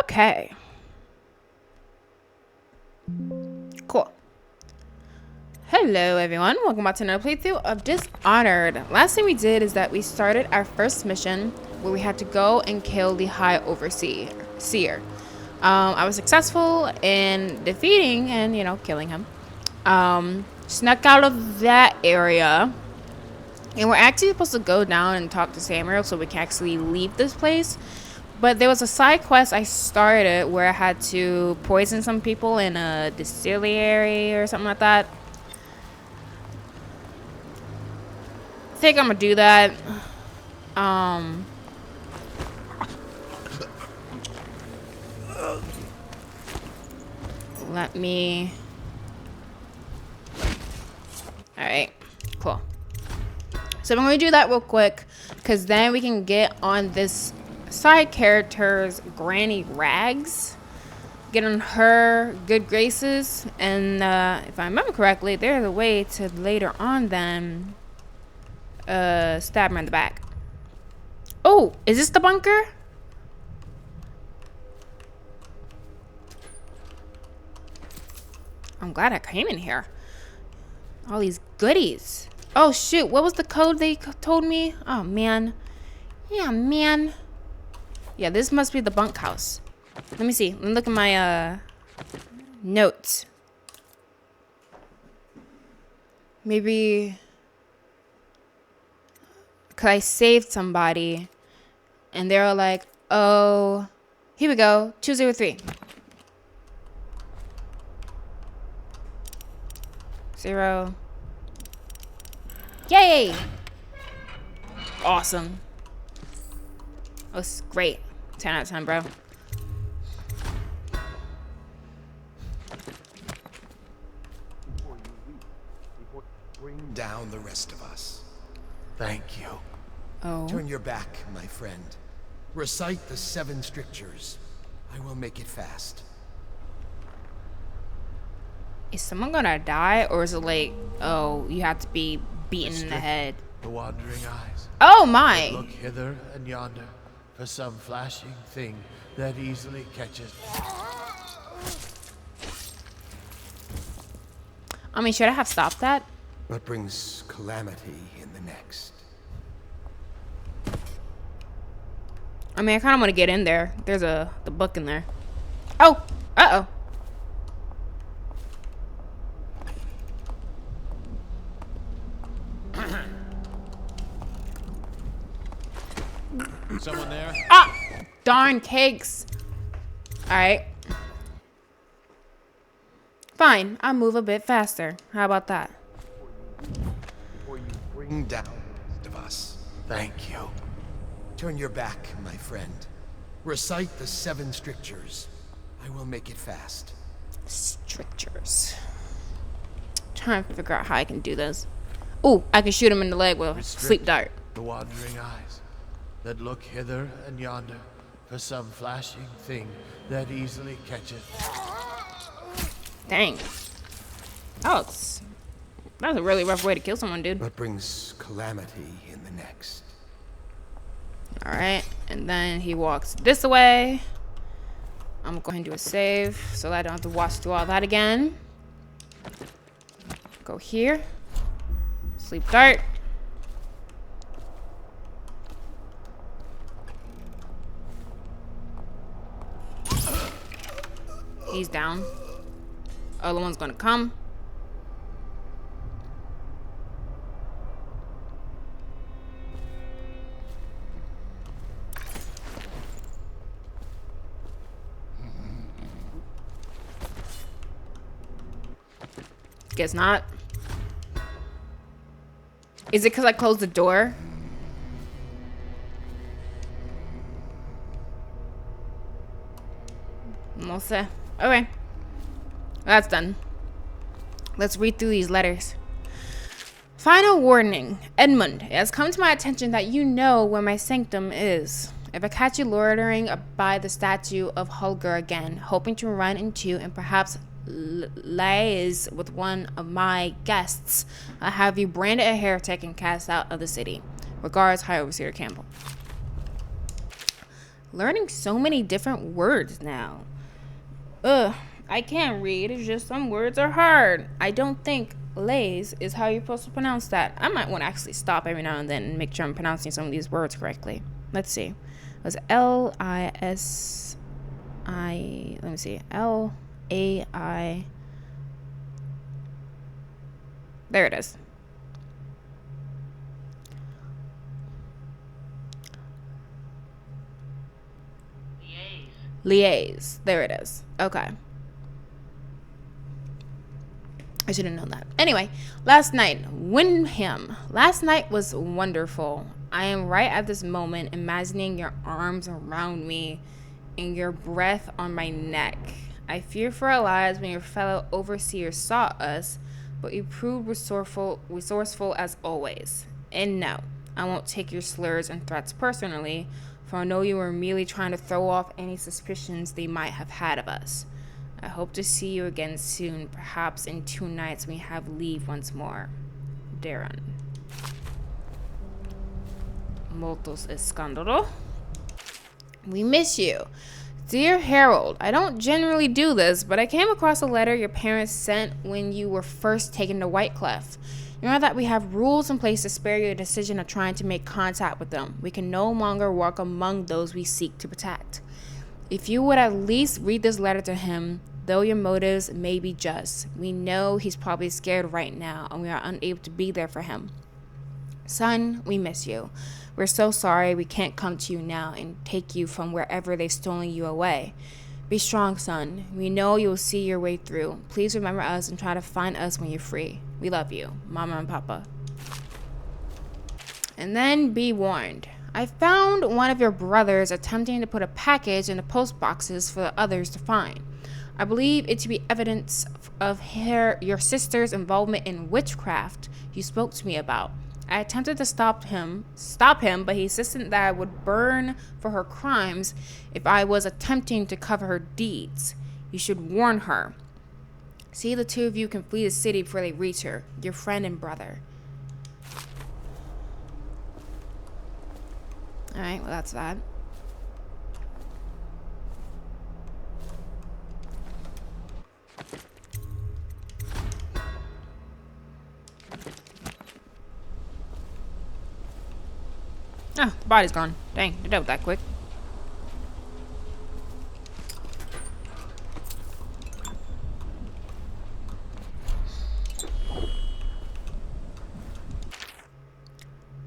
Okay. Cool. Hello everyone, welcome back to another playthrough of Dishonored. Last thing we did is that we started our first mission where we had to go and kill the High Overseer. I was successful in defeating and, killing him. Snuck out of that area. And we're actually supposed to go down and talk to Samuel so we can actually leave this place. But there was a side quest I started where I had to poison some people in a distillery or something like that. I think I'm gonna do that. Let me. Alright, cool. So I'm going to do that real quick because then we can get on this side character's Granny Rags. Get on her good graces. And if I remember correctly, there's a way to later on then stab her in the back. Oh, is this the bunker? I'm glad I came in here. All these goodies. Oh shoot, what was the code they told me? Oh man. Yeah, man. Yeah, this must be the bunkhouse. Let me see. Let me look at my notes. Maybe cause I saved somebody and they were like, oh, here we go, 203. 0. Yay! Awesome. That was great. 10 out of 10, bro. Bring down the rest of us. Thank you. Oh. Turn your back, my friend. Recite the 7 strictures. I will make it fast. Is someone gonna die, or is it like, oh, you have to be beaten in the head? The wandering eyes. Oh my! Look hither and yonder for some flashing thing that easily catches. I mean, should I have stopped that? What brings calamity in the next? I mean, I kind of want to get in there. There's the book in there. Oh! Uh-oh. Someone there? Ah! Darn cakes. Alright. Fine, I'll move a bit faster. How about that? Before you bring down the rest of us. Thank you. Turn your back, my friend. Recite the 7 strictures. I will make it fast. Strictures. Trying to figure out how I can do this. Ooh, I can shoot him in the leg with a sleep dart. The wandering eyes that look hither and yonder for some flashing thing that easily catches. Dang. Oh, that's a really rough way to kill someone, dude. What brings calamity in the next? Alright, and then he walks this way. I'm going to do a save so that I don't have to watch through all that again. Go here. Sleep dart. He's down. Other one's gonna come. Guess not. Is it because I closed the door? No sé. Okay. That's done. Let's read through these letters. Final warning. Edmund, it has come to my attention that you know where my sanctum is. If I catch you loitering by the statue of Holger again, hoping to run into and perhaps liaise with one of my guests, I have you branded a heretic and cast out of the city. Regards, High Overseer Campbell. Learning so many different words now. Ugh, I can't read. It's just some words are hard. I don't think lays is how you're supposed to pronounce that. I might want to actually stop every now and then and make sure I'm pronouncing some of these words correctly. Let's see. It was L-I-S-I. Let me see. L-A-I. There it is. Liaise. There it is. Okay. I should have known that. Anyway, last night, Windham. Last night was wonderful. I am right at this moment imagining your arms around me and your breath on my neck. I fear for our lives when your fellow overseers saw us, but you proved resourceful as always. And no, I won't take your slurs and threats personally, for I know you were merely trying to throw off any suspicions they might have had of us. I hope to see you again soon, perhaps in 2 nights when we have leave once more. Darren. Moltos escándalo. We miss you. Dear Harold, I don't generally do this, but I came across a letter your parents sent when you were first taken to Whitecliff. You know that we have rules in place to spare you the decision of trying to make contact with them. We can no longer walk among those we seek to protect. If you would at least read this letter to him, though your motives may be just, we know he's probably scared right now and we are unable to be there for him. Son, we miss you. We're so sorry we can't come to you now and take you from wherever they've stolen you away. Be strong, son. We know you'll see your way through. Please remember us and try to find us when you're free. We love you, Mama and Papa. And then be warned. I found one of your brothers attempting to put a package in the post boxes for the others to find. I believe it to be evidence of your sister's involvement in witchcraft you spoke to me about. I attempted to stop him, but he insisted that I would burn for her crimes if I was attempting to cover her deeds. You should warn her. See the 2 of you can flee the city before they reach her, your friend and brother. Alright, well that's that. Oh, the body's gone. Dang, you're dead that quick.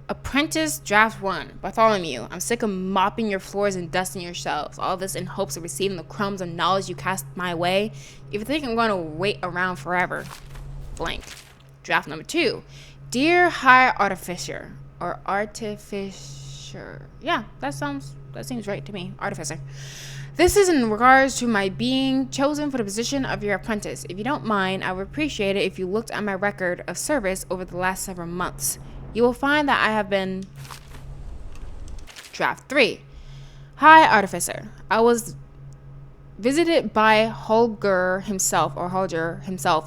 Apprentice Draft 1, Bartholomew. I'm sick of mopping your floors and dusting your shelves. All this in hopes of receiving the crumbs of knowledge you cast my way. If you think I'm going to wait around forever. Blank. Draft number 2. Dear High Artificer. Or Artificer. Yeah, that seems right to me. Artificer. This is in regards to my being chosen for the position of your apprentice. If you don't mind, I would appreciate it if you looked at my record of service over the last several months. You will find that I have been... Draft 3. Hi, Artificer. I was visited by Holger himself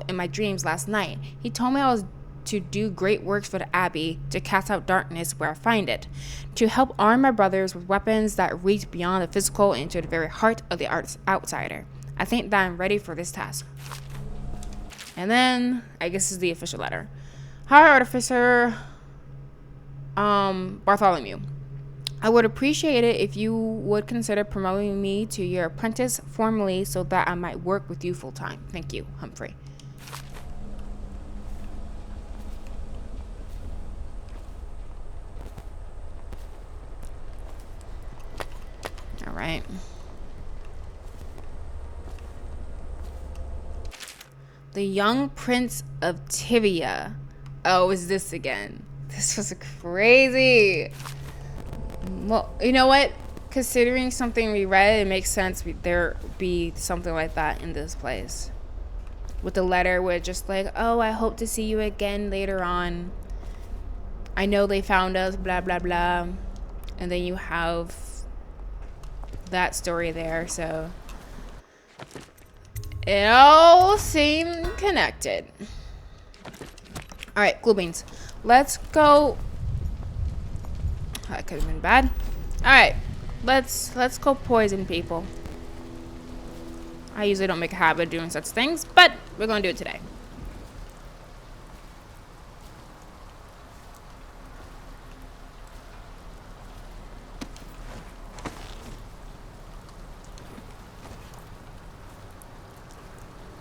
in my dreams last night. He told me I was to do great works for the Abbey, to cast out darkness where I find it, to help arm my brothers with weapons that reach beyond the physical into the very heart of the outsider. I think that I'm ready for this task. And then, I guess this is the official letter. Hi, Artificer... Bartholomew. I would appreciate it if you would consider promoting me to your apprentice formally so that I might work with you full time. Thank you, Humphrey. All right. The Young Prince of Tivia. Oh, is this again? This was crazy. Well, you know what? Considering something we read, it makes sense there be something like that in this place. With the letter where it's just like, oh, I hope to see you again later on. I know they found us, blah, blah, blah. And then you have that story there, so... It all seemed connected. Alright, cool beans. Let's go. That could have been bad. Alright. Let's go poison people. I usually don't make a habit of doing such things, but we're gonna do it today.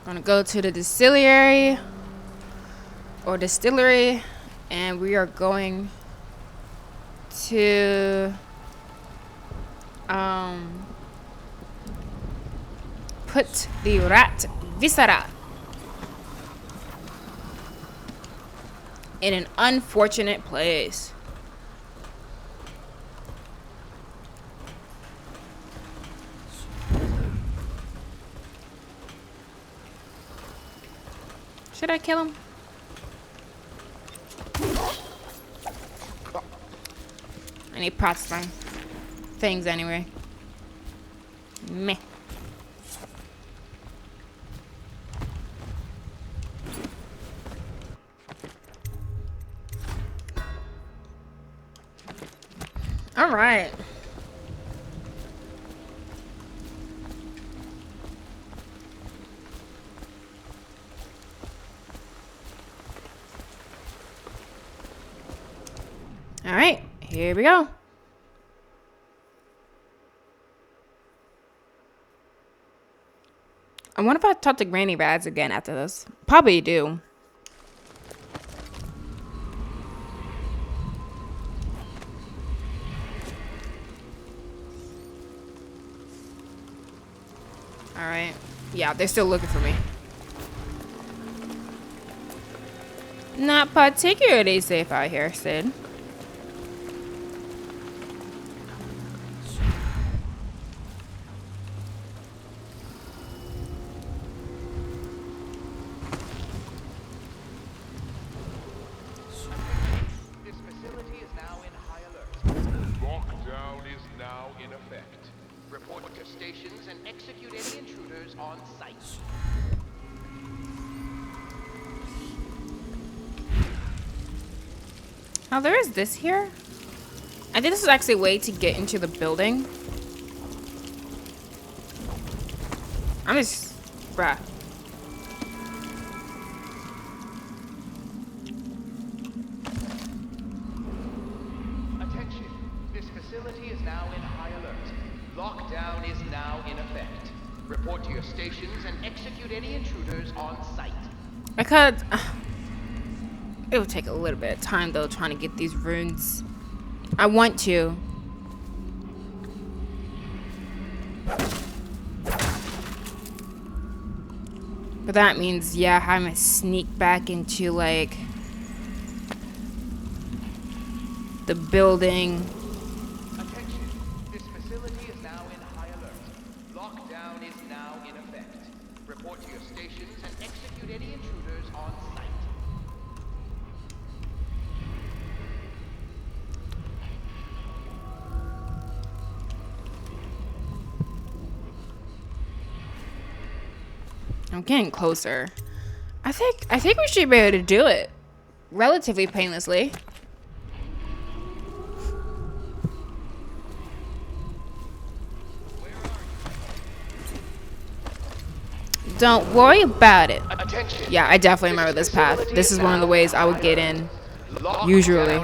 Gonna go to the distillery and we are going to put the rat viscera in an unfortunate place. Should I kill him? I need pots from things anyway. Meh. All right. All right, here we go. I wonder if I talk to Granny Rads again after this. Probably do. All right. Yeah, they're still looking for me. Not particularly safe out here, Sid. Lockdown is now in effect. Report to stations and execute any intruders on site. Oh, there is this here? I think this is actually a way to get into the building. I'm just... bruh. Attention. This facility is now in high alert. Lockdown is now in effect. Report to your stations and execute any intruders on site. I could... it would take a little bit of time, though, trying to get these runes. I want to. But that means, yeah, having to sneak back into, like, the building. Attention. This facility is now in high alert. Lockdown is now in effect. Report to your stations and execute any intruders on site. I'm getting closer. I think we should be able to do it relatively painlessly. Don't worry about it. Attention. Yeah, I definitely remember this path. This is one of the ways I would get in. Usually.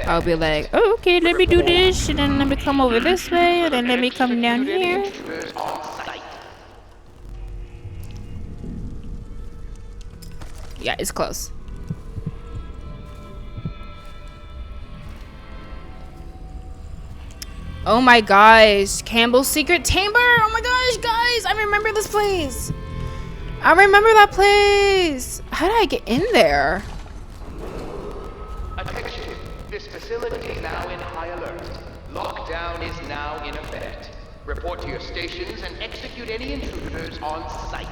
I'll be like, oh, okay, let me do this, and then let me come over this way, and then let me come down here. Yeah, it's close. Oh my gosh, Campbell's Secret Chamber! Oh my gosh, guys, I remember this place. I remember that place. How did I get in there? Attention. This facility is now in high alert. Lockdown is now in effect. Report to your stations and execute any intruders on site.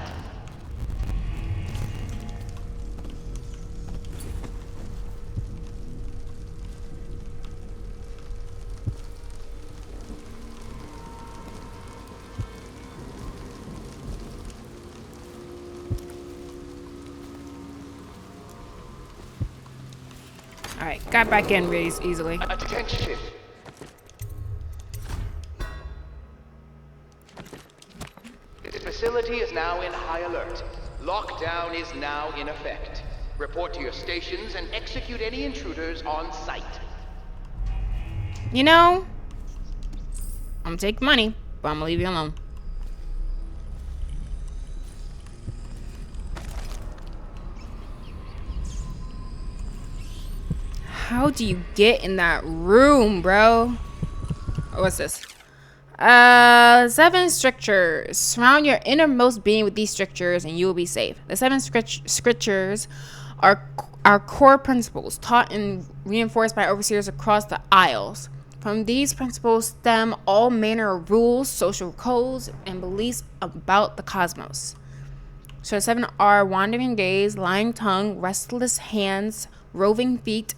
Alright, got back in really easily. Attention. This facility is now in high alert. Lockdown is now in effect. Report to your stations and execute any intruders on site. You know, I'm gonna take money, but I'm gonna leave you alone. How do you get in that room, bro? Oh, what's this? 7 strictures. Surround your innermost being with these strictures and you will be safe. The 7 strictures are our core principles taught and reinforced by overseers across the Isles. From these principles stem all manner of rules, social codes, and beliefs about the cosmos. So the 7 are wandering gaze, lying tongue, restless hands, roving feet,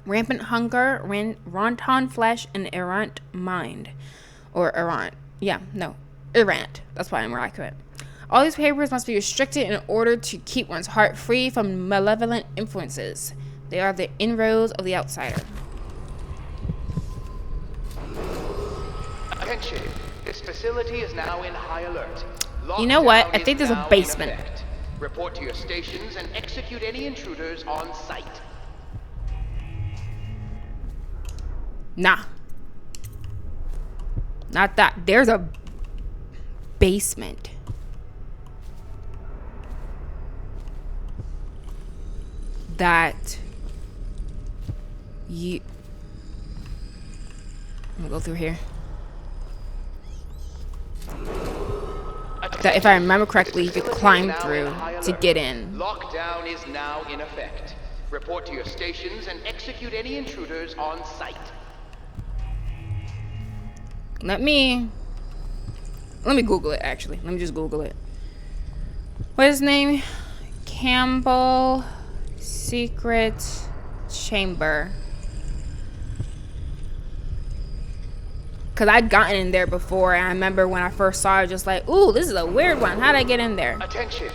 rampant hunger, wanton flesh, and errant mind. Or errant. Yeah, no. Errant. That's why I'm more accurate. All these behaviors must be restricted in order to keep one's heart free from malevolent influences. They are the inroads of the outsider. Attention. This facility is now in high alert. You know what? Lockdown I think is there's a now in basement. effect. Report to your stations and execute any intruders on site. Nah. Not that. There's a basement. That you... I'm gonna go through here. That if I remember correctly, you could climb through to get in. Lockdown is now in effect. Report to your stations and execute any intruders on site. Let me Google it, actually. Let me just Google it. What is his name? Campbell Secret Chamber. Because I'd gotten in there before, and I remember when I first saw it, just like, ooh, this is a weird one. How'd I get in there? Attention.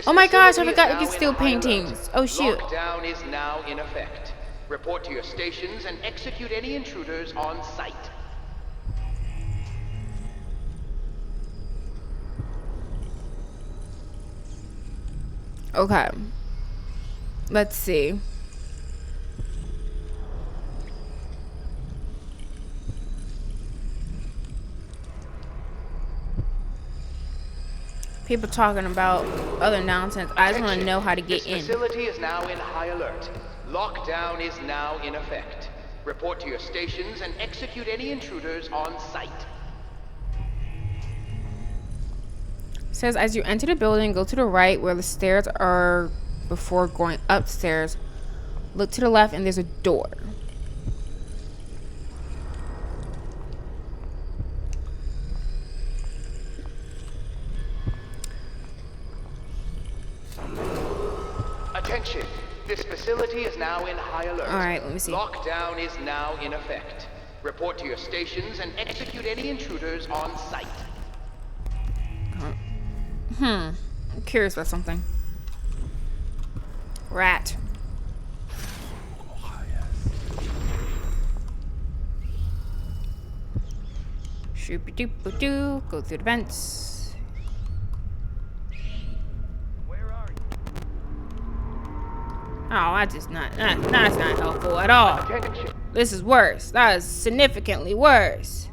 Oh my gosh, I forgot you can steal paintings. Oh shoot. Lockdown is now in effect. Report to your stations and execute any intruders on site. Okay. Let's see. People talking about other nonsense. I just want to know how to get in. This facility is now in high alert. Lockdown is now in effect. Report to your stations and execute any intruders on site. Says as you enter the building, go to the right where the stairs are before going upstairs. Look to the left and there's a door. Attention. This facility is now in high alert. All right, let me see. Lockdown is now in effect. Report to your stations and execute any intruders on site. I'm curious about something. Rat. Shoop-a-doop-a-doo. Go through the vents. Where are you? Oh, that's not helpful at all. Attention. This is worse. That is significantly worse.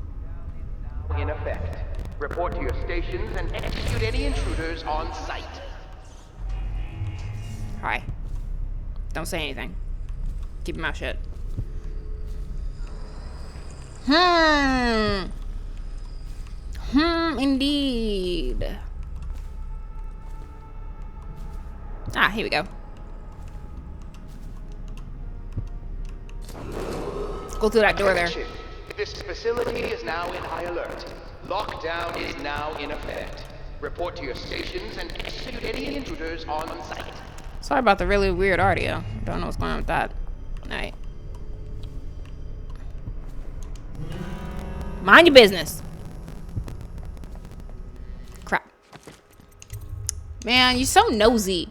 In effect. Report to your stations and execute any intruders on site. Hi. Don't say anything. Keep your mouth shut. Indeed. Ah, here we go. Go through that door there. Attention. This facility is now in high alert. Lockdown is now in effect. Report to your stations and execute any intruders on site. Sorry about the really weird audio. Don't know what's going on with that. Alright. Mind your business. Crap. Man, you're so nosy.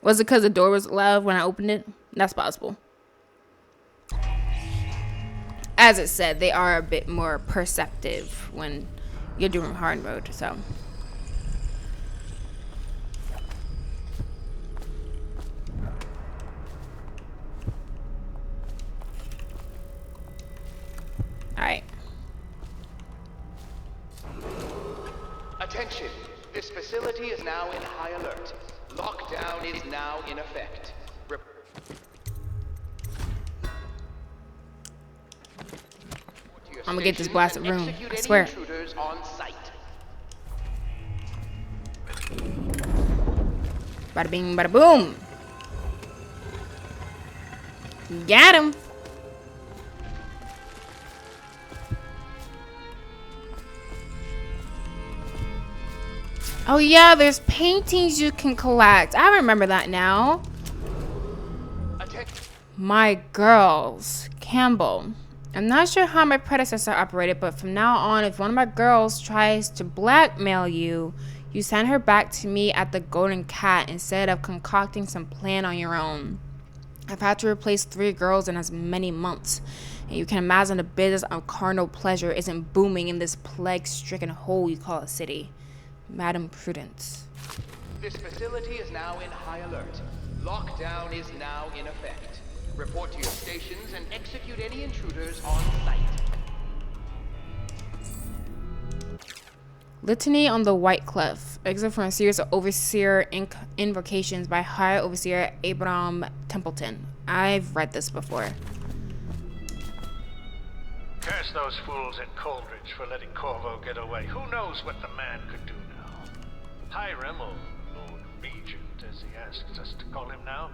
Was it because the door was loud when I opened it? That's possible. as it said, they are a bit more perceptive when you're doing hard mode, so. Alright. Attention! This facility is now in high alert. Lockdown is now in effect. I'm gonna get this blasted room, I swear. Intruders on site. Bada bing, bada boom. Got him. Oh yeah, there's paintings you can collect. I remember that now. My girls, Campbell. I'm not sure how my predecessor operated, but from now on, if one of my girls tries to blackmail you, you send her back to me at the Golden Cat instead of concocting some plan on your own. I've had to replace 3 girls in as many months, and you can imagine the business of carnal pleasure isn't booming in this plague-stricken hole you call a city. Madam Prudence. This facility is now in high alert. Lockdown is now in effect. Report to your stations and execute any intruders on site. Litany on the White Cliff. Exit from a series of Overseer invocations by High Overseer Abraham Templeton. I've read this before. Curse those fools at Coldridge for letting Corvo get away. Who knows what the man could do now? Hiram, or Lord Regent, as he asks us to call him now,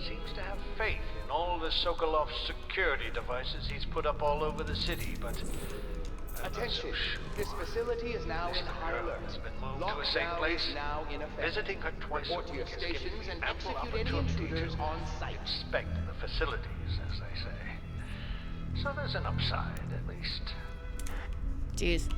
seems to have faith in all the Sokolov security devices he's put up all over the city, but attention, this facility is now in high alert. Has been moved to a safe place. Now in effect. Visiting her twice a Report to your week has given stations me and ample execute any opportunity intruders to on site. inspect the facilities, as they say. So there's an upside, at least. Jeez.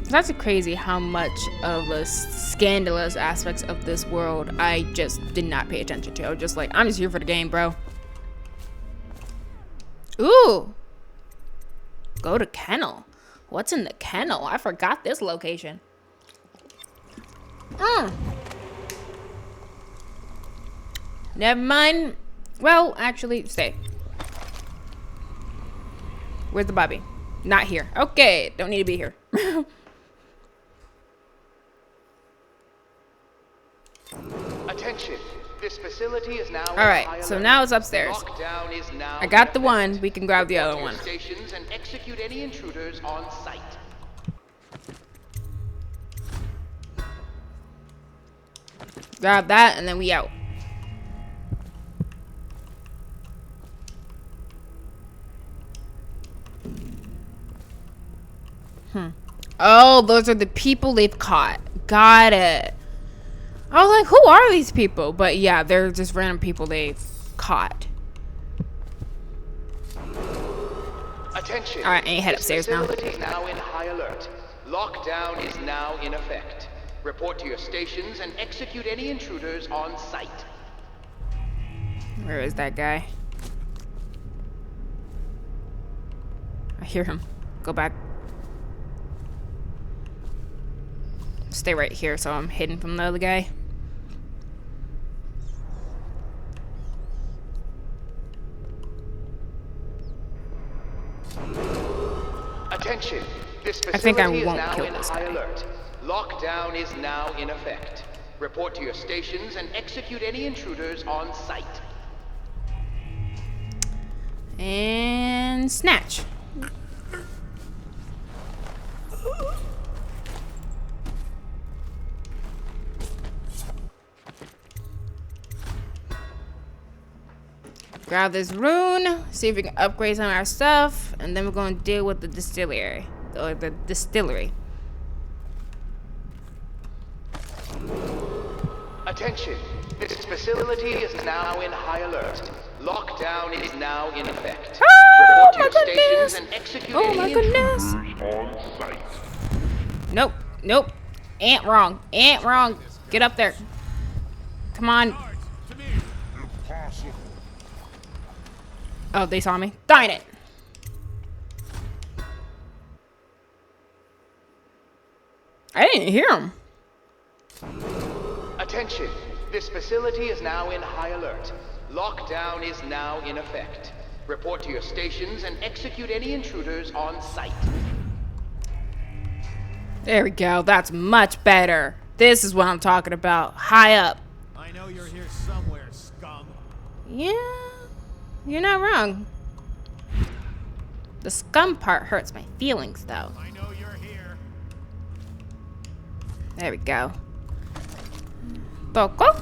That's crazy how much of the scandalous aspects of this world I just did not pay attention to. I was just like, I'm just here for the game, bro. Ooh. Go to kennel. What's in the kennel? I forgot this location. Never mind. Well, actually, stay. Where's the Bobby? Not here. Okay, don't need to be here. Attention. This facility is now. All right, so now it's upstairs. Lockdown is now I got the in one. effect. We can grab the Report other to your one. Stations and execute any intruders on site. Grab that, and then we out. Oh, those are the people they've caught. Got it. I was like, who are these people? But yeah, they're just random people they've caught. Attention. All right, I ain't head upstairs now. This facility is now in high alert. Lockdown is now in effect. Report to your stations and execute any intruders on site. Where is that guy? I hear him. Go back. Stay right here so I'm hidden from the other guy. Attention. This I think I facility is won't now kill in this high guy. alert. Lockdown is now in effect. Report to your stations and execute any intruders on site. And snatch. Grab this rune, see if we can upgrade some of our stuff, and then we're going to deal with the distillery. Or the distillery. Attention. This facility is now in high alert. Lockdown is now in effect. Oh Report to my your goodness! stations and execute Oh any my intruders. goodness! Nope, nope. Ain't wrong. Ain't wrong. Get up there. Come on. Oh, they saw me. Darn it. I didn't hear him. Attention. This facility is now in high alert. Lockdown is now in effect. Report to your stations and execute any intruders on site. There we go. That's much better. This is what I'm talking about. High up. I know you're here somewhere, scum. Yeah, you're not wrong. The scum part hurts my feelings, though. I know you're here. There we go. Poco.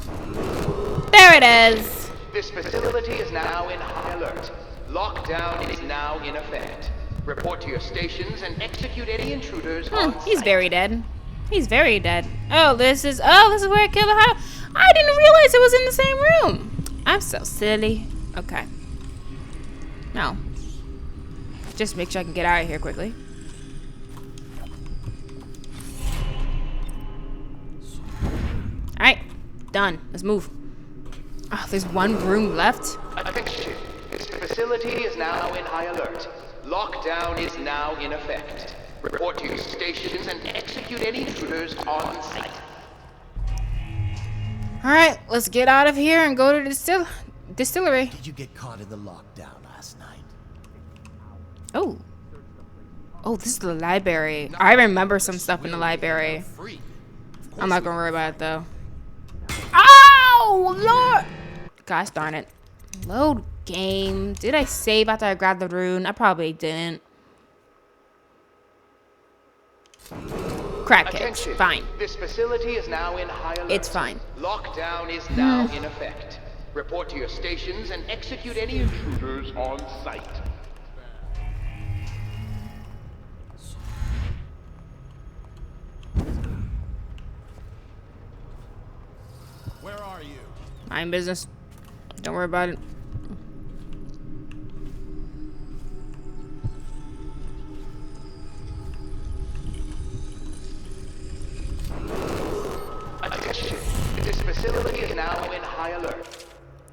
There it is. This facility is now in high alert. Lockdown is now in effect. Report to your stations and execute any intruders on site. He's very dead. He's very dead. Oh, this is where I killed the house. I didn't realize it was in the same room. I'm so silly. Okay. No. Just make sure I can get out of here quickly. Alright. Done. Let's move. Oh, there's one room left. Attention. This facility is now in high alert. Lockdown is now in effect. Report to your stations and execute any intruders on site. Alright, let's get out of here and go to the distillery. Did you get caught in the lockdown last night? Oh. Oh, this is the library. I remember some stuff in the library. Free. I'm not gonna worry about it though. Oh, Lord! Gosh darn it. Load game. Did I save after I grabbed the rune? I probably didn't. Crackheads. Attention. Fine. This facility is now in high alert. It's fine. Lockdown is now in effect. Report to your stations and execute any intruders on site. Where are you? Mind business. Don't worry about it. Attention. This facility is now in high alert.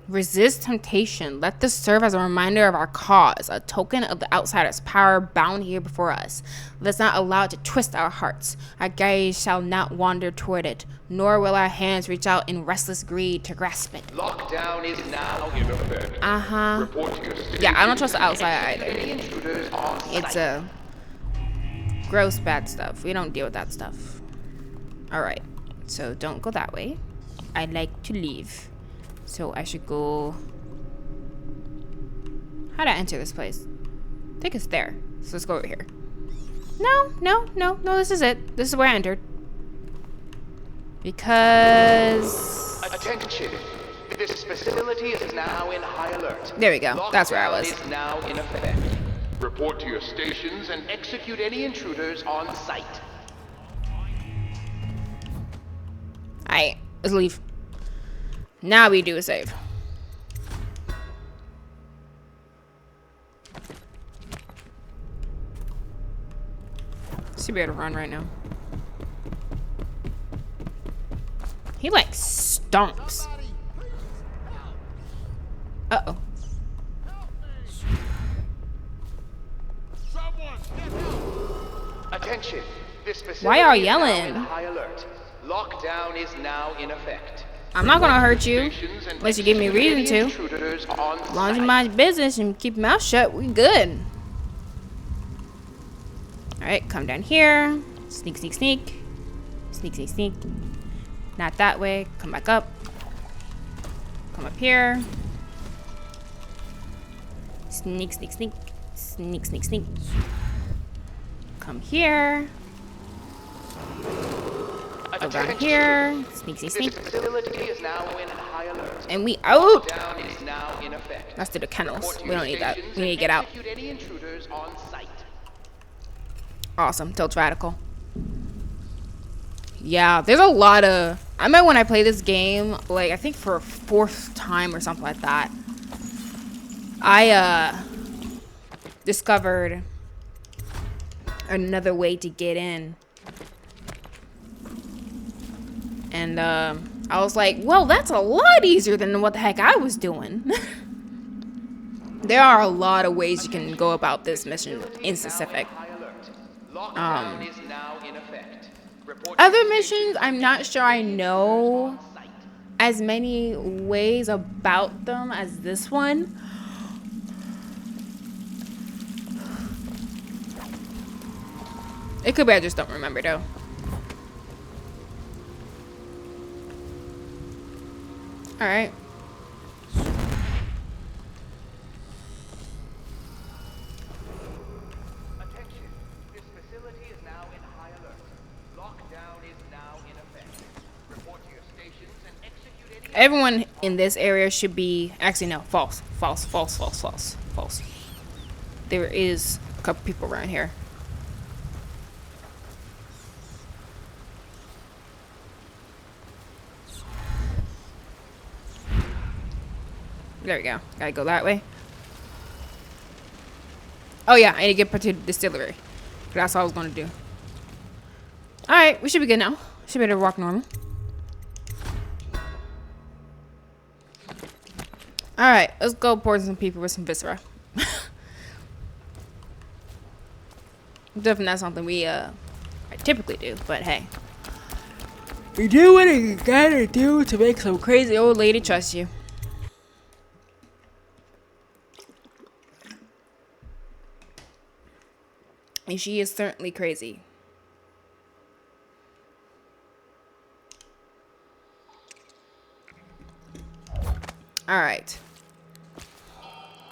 Resist temptation. Let this serve as a reminder of our cause, a token of the outsider's power bound here before us. Let's not allow it to twist our hearts. Our gaze shall not wander toward it, nor will our hands reach out in restless greed to grasp it. Lockdown is now in effect. Report to your stations. Yeah, I don't trust the outsider and either. execute any intruders on It's site. gross bad stuff. We don't deal with that stuff. Alright, so don't go that way. I'd like to leave. So I should go... How do I enter this place? I think it's there. So let's go over here. No, this is it. This is where I entered. Because... Attention. This facility is now in high alert. There we go. That's where I was. Lockdown is now in effect. Report to your stations and execute any intruders on site. Alright, let's leave. Now we do a save. Should be able to run right now. He like stomps. Uh-oh. Attention. This facility Why are is now yelling? in high alert. Lockdown is now in effect. I'm not gonna hurt you unless you give me reason to. Intruders on As long as you site. mind your business and keep your mouth shut, we good. Alright, come down here. Sneak, sneak, sneak. Sneak, sneak, sneak. Not that way. Come back up. Come up here. Sneak, sneak, sneak. Sneak, sneak, sneak. Come here. Go down here. Sneak, sneak, sneak. This facility is now in high alert. And we out. Lockdown is now in effect. Let's do the kennels. Report to We your don't need that. stations We need to and get out. execute any intruders on site. Awesome. Tilt's radical. Yeah, there's a lot of... I remember when I played this game, like, I think for a 4th time or something like that, I, discovered another way to get in. And, I was like, well, that's a lot easier than what the heck I was doing. There are a lot of ways you can go about this mission in specific. Lockdown is now in effect. Other missions, I'm not sure I know as many ways about them as this one. It could be I just don't remember though. All right. Attention. This facility is now in high alert. Lockdown is now in effect. Report to your stations and execute any... Everyone in this area should be... Actually, no. False. False. False. False. False. False. There is a couple people around here. There we go. Gotta go that way. Oh yeah, I need to get to the distillery. That's all I was gonna do. Alright, we should be good now. Should be able to walk normal. Alright, let's go poison some people with some viscera. Definitely not something we I typically do, but hey. We do what you gotta do to make some crazy old lady trust you. And she is certainly crazy. Alright.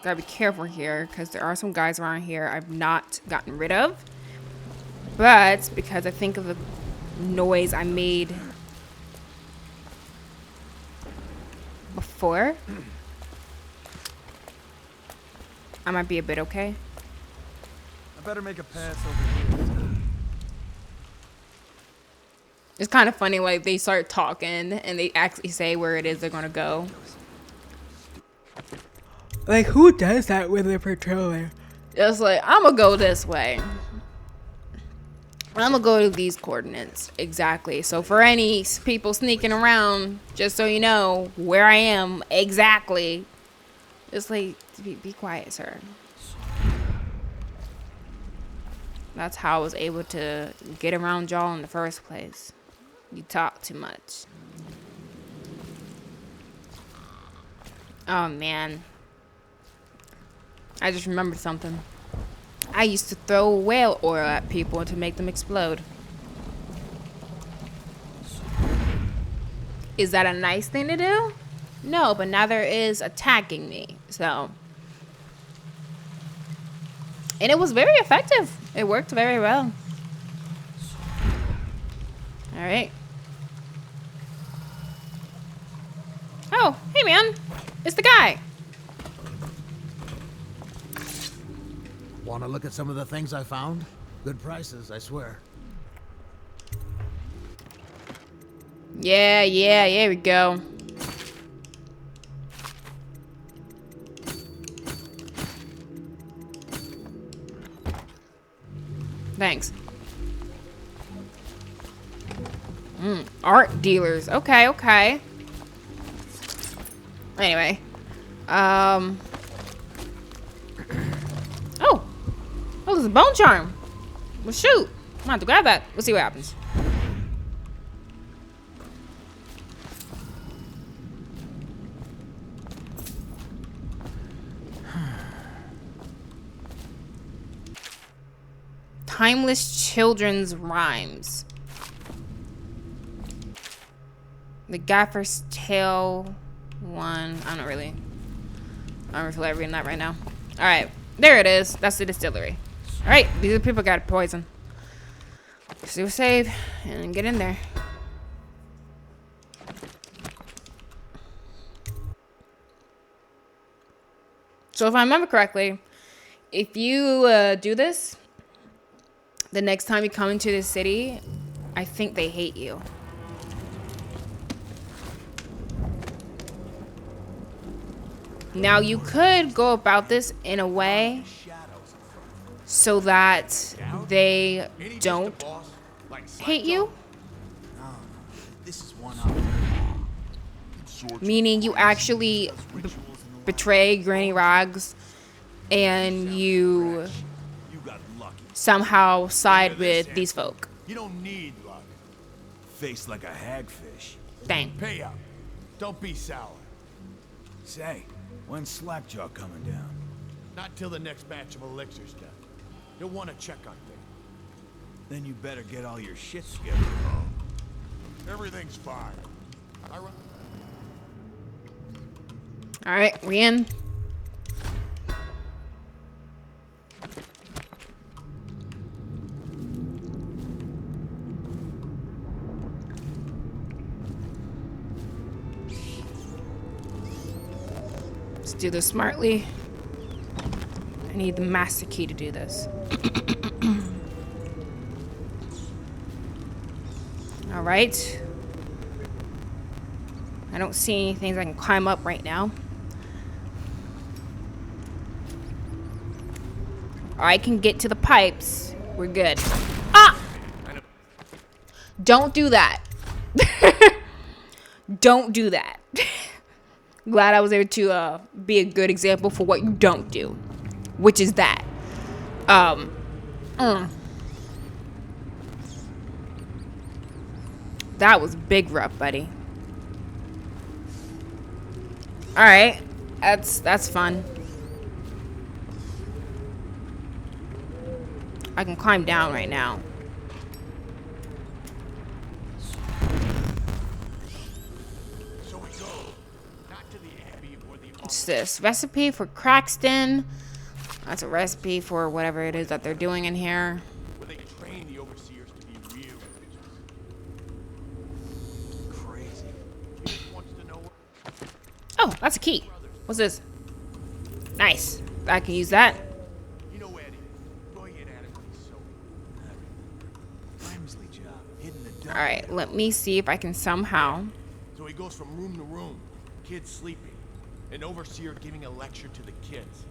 Gotta be careful here, because there are some guys around here I've not gotten rid of. But, because I think of the noise I made before, I might be a bit okay. Better make a pass over here. It's kind of funny, like, they start talking and they actually say where it is they're gonna go. Like, who does that when they're patrolling? Just like, I'm gonna go this way. I'm gonna go to these coordinates. Exactly. So for any people sneaking around, just so you know where I am exactly. Just like, be quiet, sir. That's how I was able to get around y'all in the first place. You talk too much. Oh, man. I just remembered something. I used to throw whale oil at people to make them explode. Is that a nice thing to do? No, but now there is attacking me, so... And it was very effective. It worked very well. All right. Oh, hey, man. It's the guy. Want to look at some of the things I found? Good prices, I swear. Yeah, here we go. Thanks. Art dealers. Okay. Anyway. Oh, there's a bone charm. Well, shoot. I'm gonna have to grab that. We'll see what happens. Timeless children's rhymes. The Gaffer's Tale one. I don't really feel like reading that right now. All right, there it is. That's the distillery. All right, these are people got poison. Let's do a save and get in there. So if I remember correctly, if you do this, the next time you come into the city, I think they hate you. Now you could go about this in a way so that they don't hate you. Meaning you actually betray Granny Rags and you You got lucky. somehow side with these folk. You don't need luck. Face like a hagfish. Dang. Pay up. Don't be sour. Say, when's Slackjaw coming down? Not till the next batch of elixirs done. You'll want to check on things. Then you better get all your shit together. Everything's fine. All right, we in. Let's do this smartly. I need the master key to do this. All right. I don't see any things I can climb up right now. I can get to the pipes. We're good. Ah! Don't do that. Don't do that. Glad I was able to be a good example for what you don't do, which is that. That was big rough, buddy. All right, that's fun. I can climb down right now. So we go. Not to the Abbey or the What's this? Recipe for Crackston. That's a recipe for whatever it is that they're doing in here. where they train the overseers to be real religious. Crazy. He just wants to know. Oh, that's a key. What's this? Nice. I can use that. You know Eddie. Go ahead at him when he's so. Grimsley job. Hidden the dump. All right, let me see if I can somehow. So he goes from room to room, kids sleeping, an overseer giving a lecture to the kids.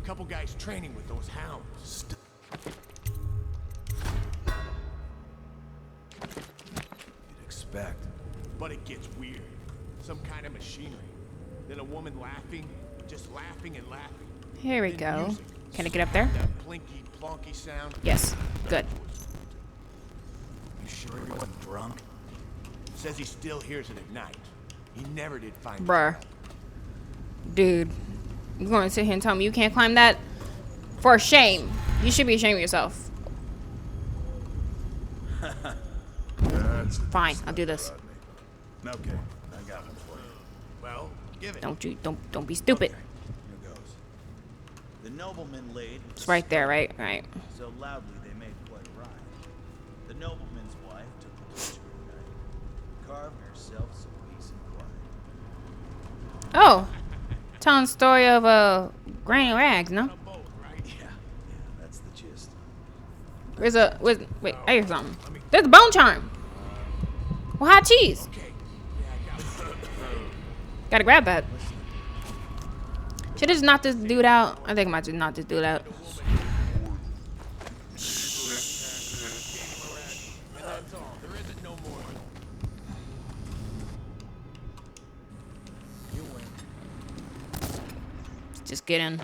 A couple guys training with those hounds. You'd expect. But it gets weird. Some kind of machinery. Then a woman laughing, just laughing and laughing. Here we Then go. music. Can I get up there? That plinky, plonky sound. Yes. Good. You sure he wasn't drunk? Says he still hears it at night. He never did find it. Bruh. Dude. You're going to sit here and tell me you can't climb that? For shame. You should be ashamed of yourself. Fine, I'll do this. Okay, I got it for you. Well, give it. Don't be stupid. Here goes. The nobleman laid with It's the right there, right? Right. so loudly they made quite a rhyme. The nobleman's wife took the torture at night, carved herself some peace and quiet. Oh. Telling the story of Granny Rags, no? Yeah, that's the gist. Wait, I hear something. There's a bone charm. Well, hot cheese. Gotta grab that. Should I just knock this dude out? I think I might just knock this dude out. That's all. There isn't no more. You win. Just get in.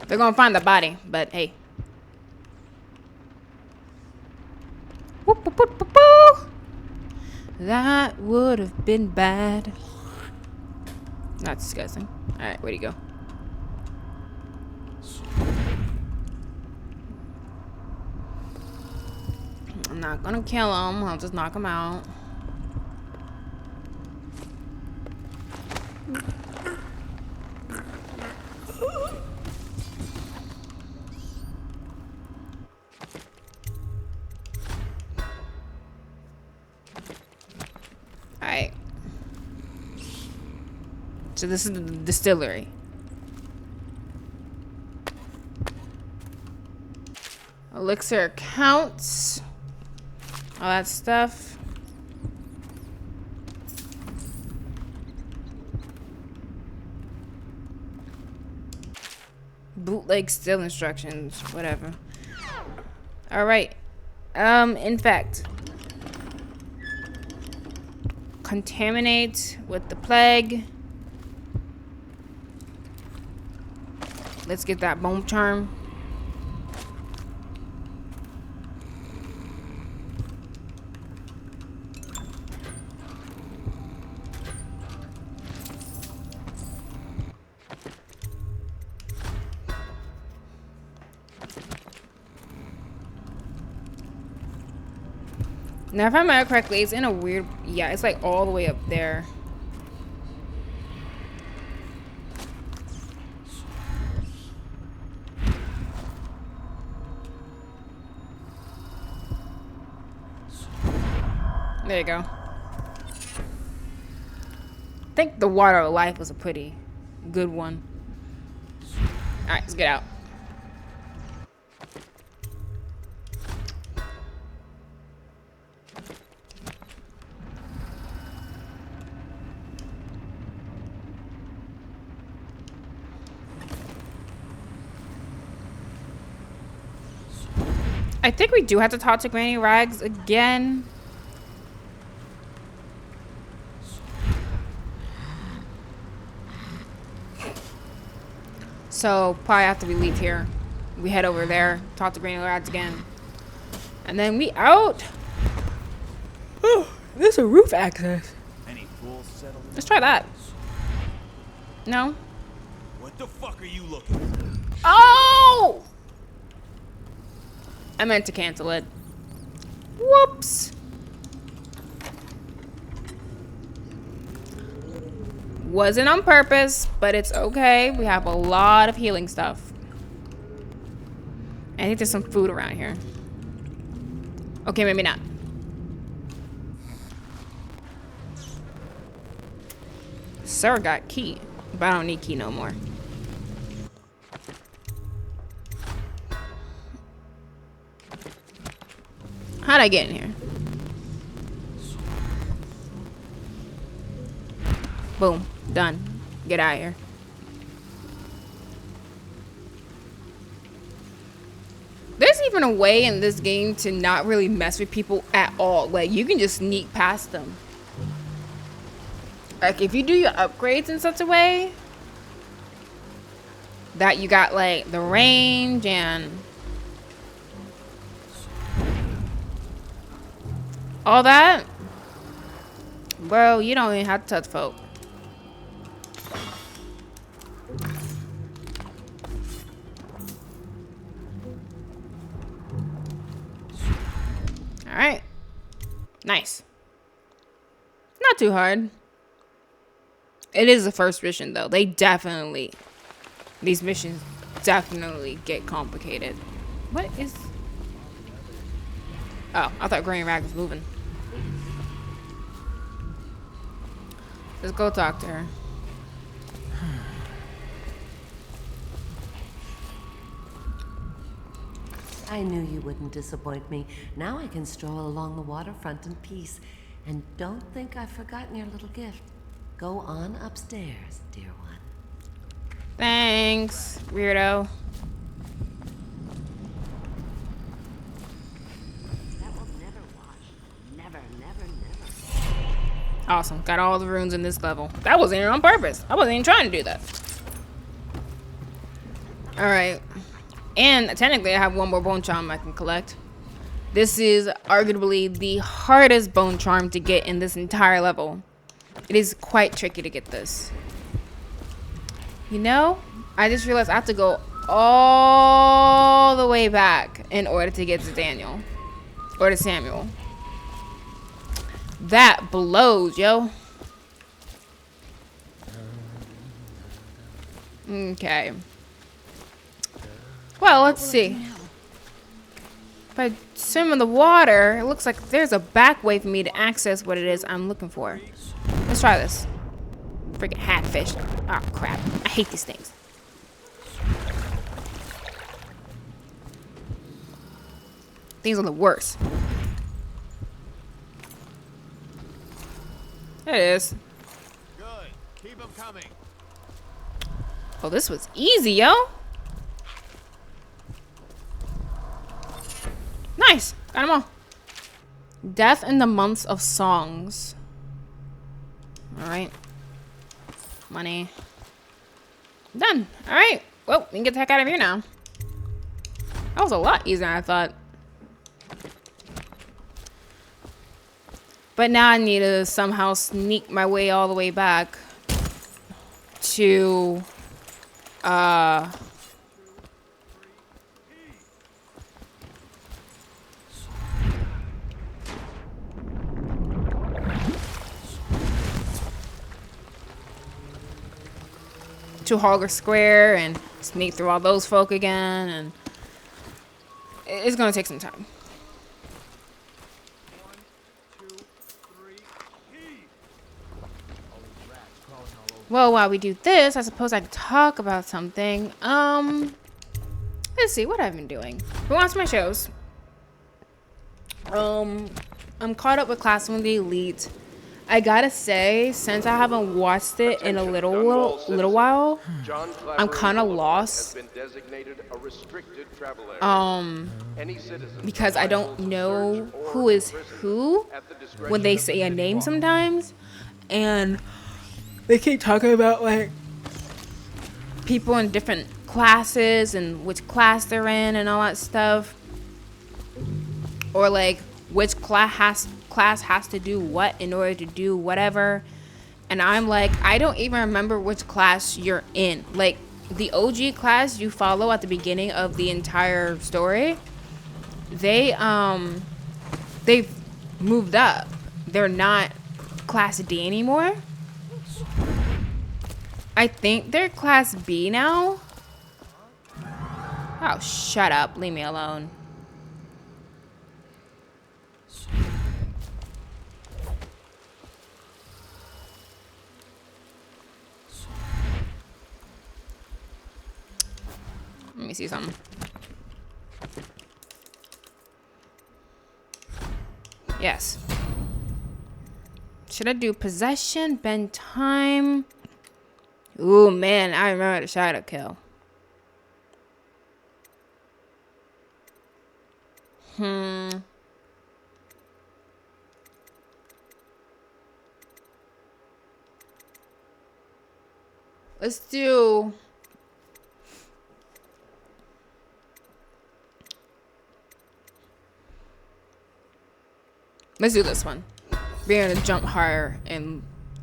They're gonna find the body, but hey. Whoop, whoop, whoop, whoop, whoop. That would have been bad. That's disgusting. Alright, where'd he go? I'm not gonna kill him. I'll just knock him out. Alright. So this is the distillery. Elixir accounts. All that stuff. Bootleg still instructions, whatever. All right. In fact, contaminate with the plague. Let's get that bone charm. Now, if I remember correctly, it's in a weird... Yeah, it's like all the way up there. There you go. I think the water of life was a pretty good one. Alright, let's get out. I think we do have to talk to Granny Rags again. So probably after we leave here, we head over there, talk to Granny Rags again, and then we out. Oh, there's a roof access. Any fools settled? Let's try that. No. What the fuck are you looking for? Oh! I meant to cancel it. Whoops. Wasn't on purpose, but it's okay. We have a lot of healing stuff. I think there's some food around here. Okay, maybe not. Sir got key, but I don't need key no more. How'd I get in here? Boom. Done. Get out of here. There's even a way in this game to not really mess with people at all. Like, you can just sneak past them. Like, if you do your upgrades in such a way that you got, like, the range and all that, bro, you don't even have to touch folk. All right. Nice. Not too hard. It is the first mission, though. These missions definitely get complicated. What is... Oh, I thought Granny Rag was moving. Let's go talk to her. I knew you wouldn't disappoint me. Now I can stroll along the waterfront in peace. And don't think I've forgotten your little gift. Go on upstairs, dear one. Thanks, weirdo. That will never wash. Never, never, never. Awesome. Got all the runes in this level. That wasn't even on purpose. I wasn't even trying to do that. Alright. And technically I have one more bone charm I can collect. This is arguably the hardest bone charm to get in this entire level. It is quite tricky to get this. You know, I just realized I have to go all the way back in order to get to Daniel. Or to Samuel. That blows, yo. Okay. Well, let's see. If I swim in the water, it looks like there's a back way for me to access what it is I'm looking for. Let's try this. Freaking hatfish. Oh, crap. I hate these things. These are the worst. There it is. Good. Keep them coming. Oh, this was easy, yo. Nice. Got them all. Death in the Months of Songs. Alright. Money. Done. Alright. Well, we can get the heck out of here now. That was a lot easier than I thought. But now I need to somehow sneak my way all the way back to Hogger Square and sneak through all those folk again, and it's gonna take some time. Well, while we do this, I suppose I could talk about something. Let's see, what I've been doing. Been watching my shows. I'm caught up with Class 1 the Elite. I gotta say, since I haven't watched it in a little while, I'm kind of lost. Because I don't know who is who when they say a name sometimes, and they keep talking about like people in different classes and which class they're in and all that stuff, or like which class has to do what in order to do whatever. And I'm like, I don't even remember which class you're in. Like the OG class you follow at the beginning of the entire story, they've moved up. They're not class D anymore. I think they're class B now. Oh, shut up. Leave me alone. Let me see something. Yes. Should I do possession, bend time? Ooh, man, I remember the shadow kill. Let's do... Let's do this one. Being able to jump higher and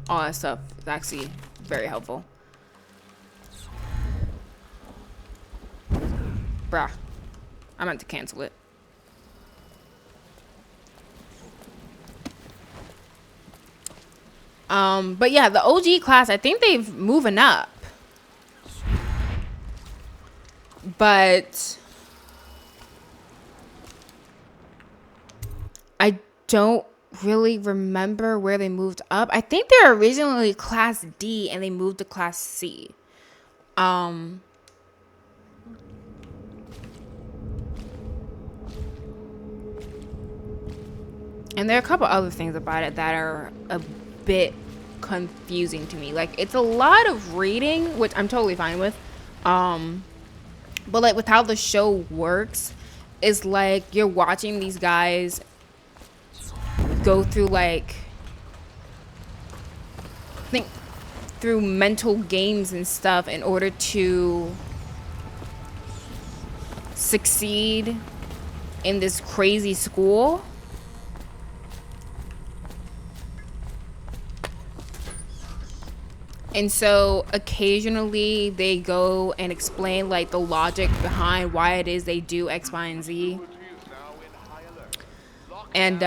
all that stuff is actually very helpful. Bruh. I meant to cancel it. But yeah, the OG class, I think they've moving up. But I don't really remember where they moved up. I think they were originally class D and they moved to class C. And there are a couple other things about it that are a bit confusing to me. Like, it's a lot of reading, which I'm totally fine with. But like with how the show works, is like you're watching these guys go through like think through mental games and stuff in order to succeed in this crazy school. And so occasionally they go and explain like the logic behind why it is they do X, Y, and Z. And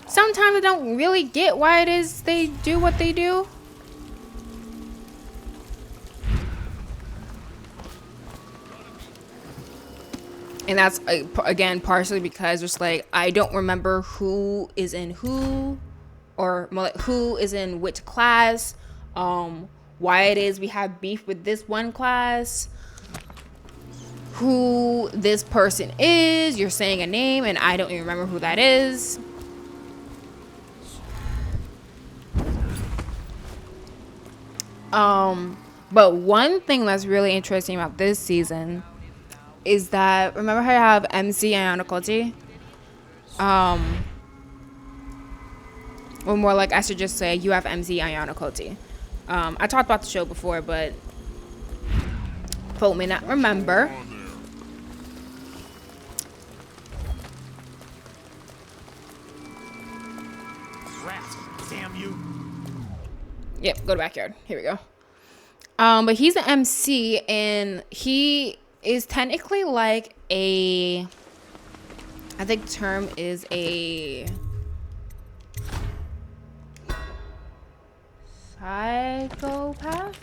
sometimes I don't really get why it is they do what they do. And that's, again, partially because just like I don't remember who is in who, or more like who is in which class, why it is we have beef with this one class, who this person is. You're saying a name and I don't even remember who that is. But one thing that's really interesting about this season is that, remember how you have MC Ionoculty? Or more like, I should just say, you have MC Ionoculty. I talked about the show before, but folk may not remember. Rats, damn you. Yep, go to backyard. Here we go. But he's an MC, and he is technically like a, I think the term is a psychopath.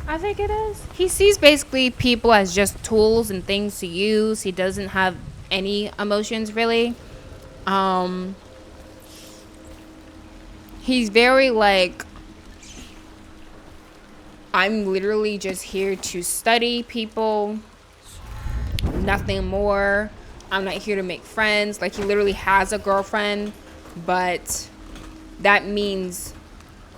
I think it is. He sees basically people as just tools and things to use. He doesn't have any emotions really. He's very like, I'm literally just here to study people, nothing more. I'm not here to make friends. Like, he literally has a girlfriend, but that means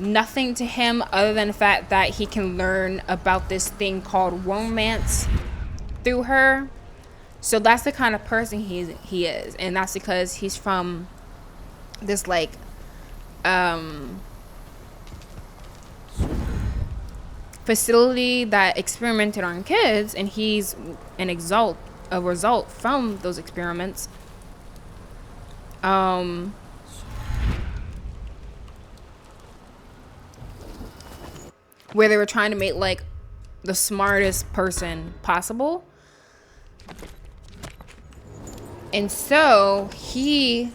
nothing to him other than the fact that he can learn about this thing called romance through her. So that's the kind of person he is, and that's because he's from this like facility that experimented on kids, and he's a result from those experiments. Where they were trying to make like the smartest person possible. And so he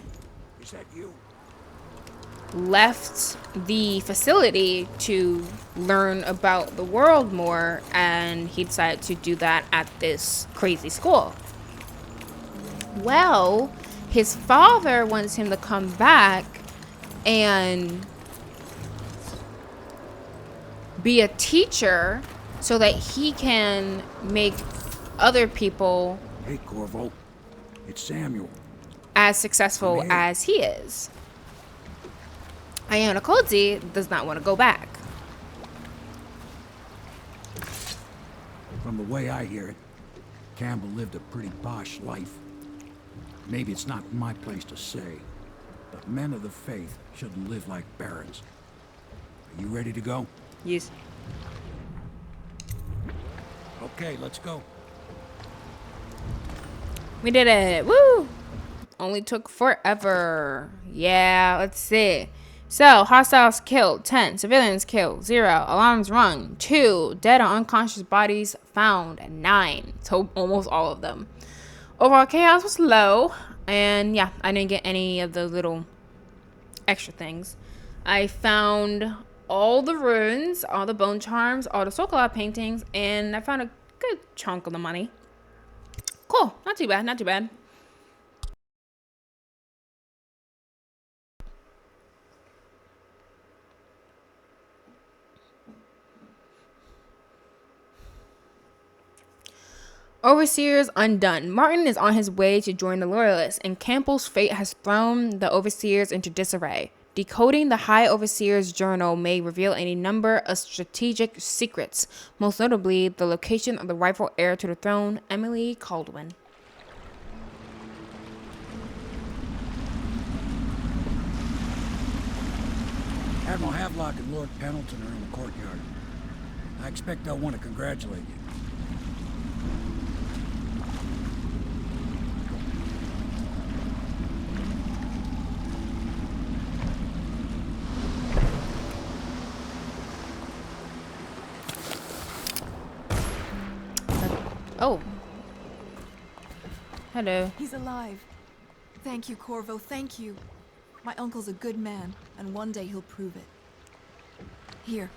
left the facility to learn about the world more, and he decided to do that at this crazy school. Well, his father wants him to come back and be a teacher so that he can make other people, hey Corvo, it's Samuel, as successful as he is. Iona Kodzi does not want to go back. From the way I hear it, Campbell lived a pretty posh life. Maybe it's not my place to say, but men of the faith shouldn't live like barons. Are you ready to go? Yes. Okay, let's go. We did it. Woo! Only took forever. Yeah, let's see. So, hostiles killed, 10. Civilians killed, 0. Alarms rung, 2. Dead or unconscious bodies found, 9. So, almost all of them. Overall chaos was low. And yeah, I didn't get any of the little extra things. I found all the runes, all the bone charms, all the Sokolov paintings, and I found a good chunk of the money. Cool. Not too bad. Not too bad. Overseers undone. Martin is on his way to join the Loyalists, and Campbell's fate has thrown the Overseers into disarray. Decoding the High Overseer's journal may reveal any number of strategic secrets, most notably the location of the rightful heir to the throne, Emily Caldwin. Admiral Havelock and Lord Pendleton are in the courtyard. I expect they'll want to congratulate you. Oh. Hello. He's alive. Thank you, Corvo, thank you. My uncle's a good man, and one day he'll prove it. Here.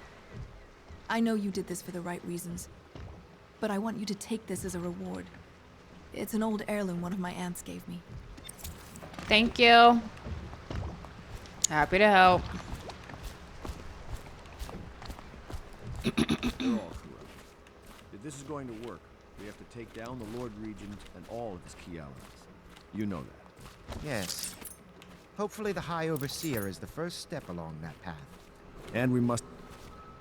I know you did this for the right reasons, but I want you to take this as a reward. It's an old heirloom one of my aunts gave me. Thank you. Happy to help. They're all corrupt. If this is going to work, we have to take down the Lord Regent and all of his key allies. You know that. Yes. Hopefully the High Overseer is the first step along that path. And we must...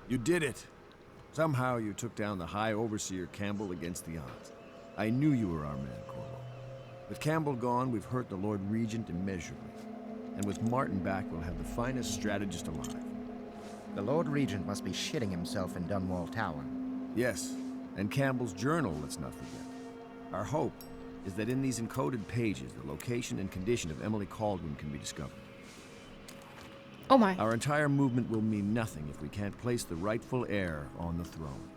You did it! Somehow you took down the High Overseer Campbell against the odds. I knew you were our man, Corvo. With Campbell gone, we've hurt the Lord Regent immeasurably. And with Martin back, we'll have the finest strategist alive. The Lord Regent must be shitting himself in Dunwall Tower. Yes, and Campbell's journal, let's not forget. Our hope is that in these encoded pages, the location and condition of Emily Kaldwin can be discovered. Oh my. Our entire movement will mean nothing if we can't place the rightful heir on the throne.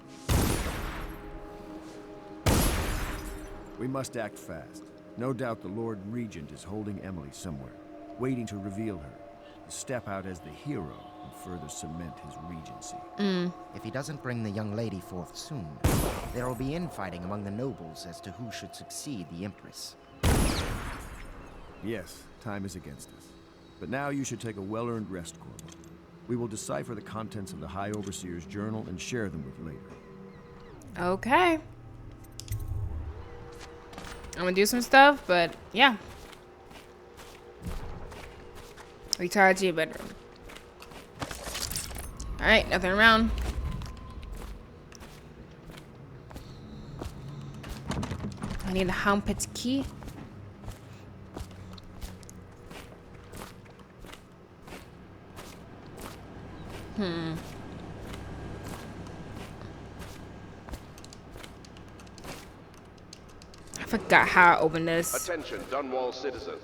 We must act fast. No doubt the Lord Regent is holding Emily somewhere, waiting to reveal her, to step out as the hero and further cement his regency. If he doesn't bring the young lady forth soon, there will be infighting among the nobles as to who should succeed the Empress. Yes, time is against us. But now you should take a well-earned rest, Corvo. We will decipher the contents of the High Overseer's journal and share them with you later. Okay. I'm gonna do some stuff, but yeah. Retire to your bedroom. Alright, nothing around. I need the Hound Pit's key. I forgot how I opened this. Attention, Dunwall citizens.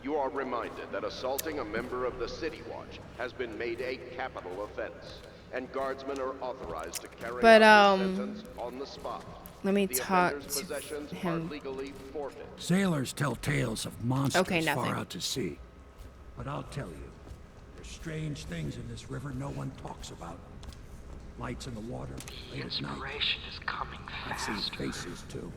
You are reminded that assaulting a member of the City Watch has been made a capital offense, and guardsmen are authorized to carry out this sentence on the spot. Let me The talk offender's to possessions are him. legally forfeit. Sailors tell tales of monsters Okay, nothing. far out to sea. But I'll tell you, there's strange things in this river no one talks about. Lights in the water, The late at night. inspiration is coming I see faster. faces, too.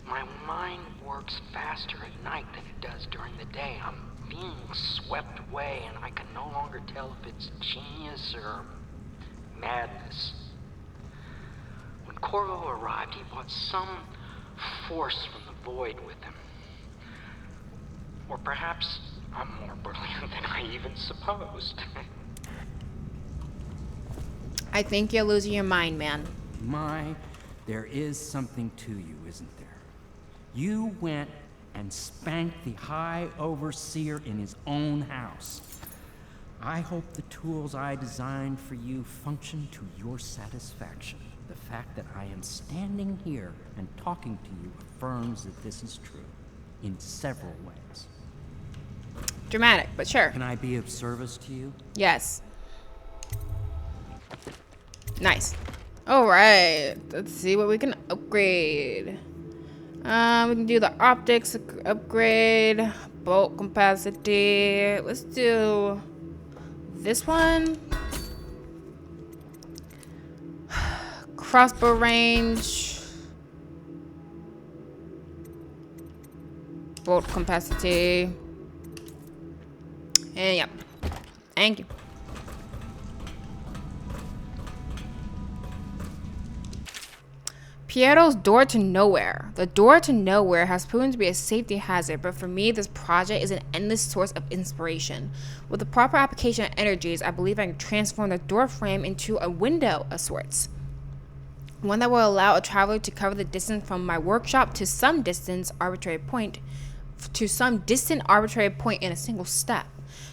My mind works faster at night than it does during the day. I'm being swept away, and I can no longer tell if it's genius or madness. When Corvo arrived, he brought some force from the void with him. Or perhaps I'm more brilliant than I even supposed. I think you're losing your mind, man. There is something to you, isn't there? You went and spanked the High Overseer in his own house. I hope the tools I designed for you function to your satisfaction. The fact that I am standing here and talking to you affirms that this is true in several ways. Dramatic, but sure. Can I be of service to you? Yes. Nice. Alright. Let's see what we can upgrade. We can do the optics upgrade. Bolt capacity. Let's do this one. Crossbow range. Bolt capacity. And yep. Thank you. Piero's Door to Nowhere. The Door to Nowhere has proven to be a safety hazard, but for me, this project is an endless source of inspiration. With the proper application of energies, I believe I can transform the door frame into a window of sorts. One that will allow a traveler to cover the distance from my workshop to some distant arbitrary point in a single step.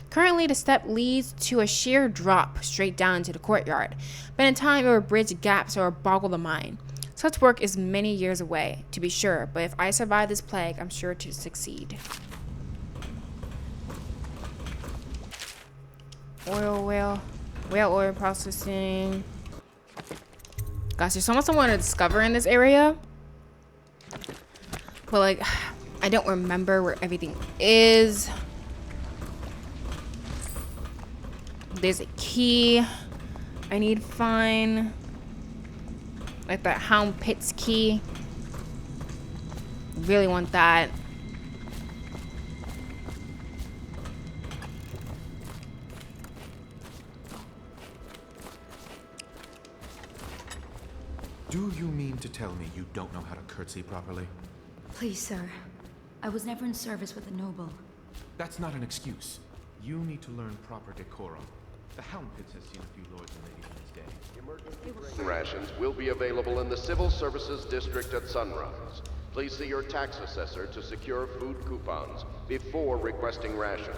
Currently, the step leads to a sheer drop straight down into the courtyard, but in time it will bridge gaps or boggle the mind. Such work is many years away, to be sure, but if I survive this plague, I'm sure to succeed. Whale oil processing. Gosh, there's so much I want to discover in this area. But like, I don't remember where everything is. There's a key I need to find. Like that Hound Pit's key. Really want that. Do you mean to tell me you don't know how to curtsy properly? Please, sir. I was never in service with a noble. That's not an excuse. You need to learn proper decorum. The Hound Pits has seen a few lords and ladies in its day. Emergency rations will be available in the Civil Services District at sunrise. Please see your tax assessor to secure food coupons before requesting rations.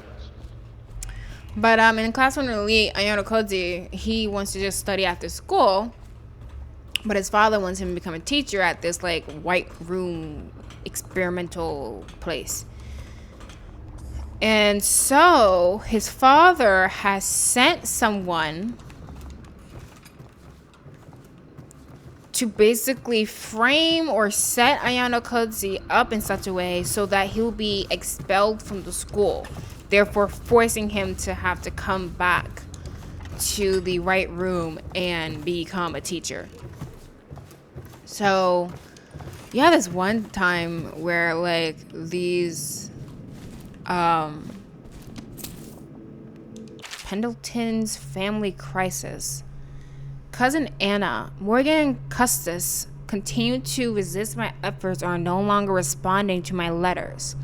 But in class 1 elite, Ayano Koji, he wants to just study after school, but his father wants him to become a teacher at this like white room experimental place. And so his father has sent someone to basically frame or set Ayano Koji up in such a way so that he'll be expelled from the school, therefore forcing him to have to come back to the right room and become a teacher. So yeah, this one time where like these Pendleton's family crisis. Cousin Anna, Morgan, and Custis continue to resist my efforts and are no longer responding to my letters.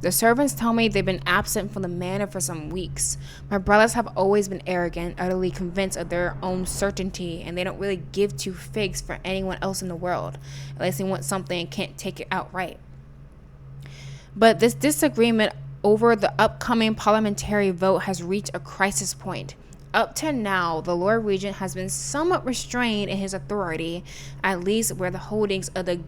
The servants tell me they've been absent from the manor for some weeks. My brothers have always been arrogant, utterly convinced of their own certainty, and they don't really give two figs for anyone else in the world, unless they want something and can't take it outright. But this disagreement over the upcoming parliamentary vote has reached a crisis point. Up to now, the Lord Regent has been somewhat restrained in his authority, at least where the holdings of the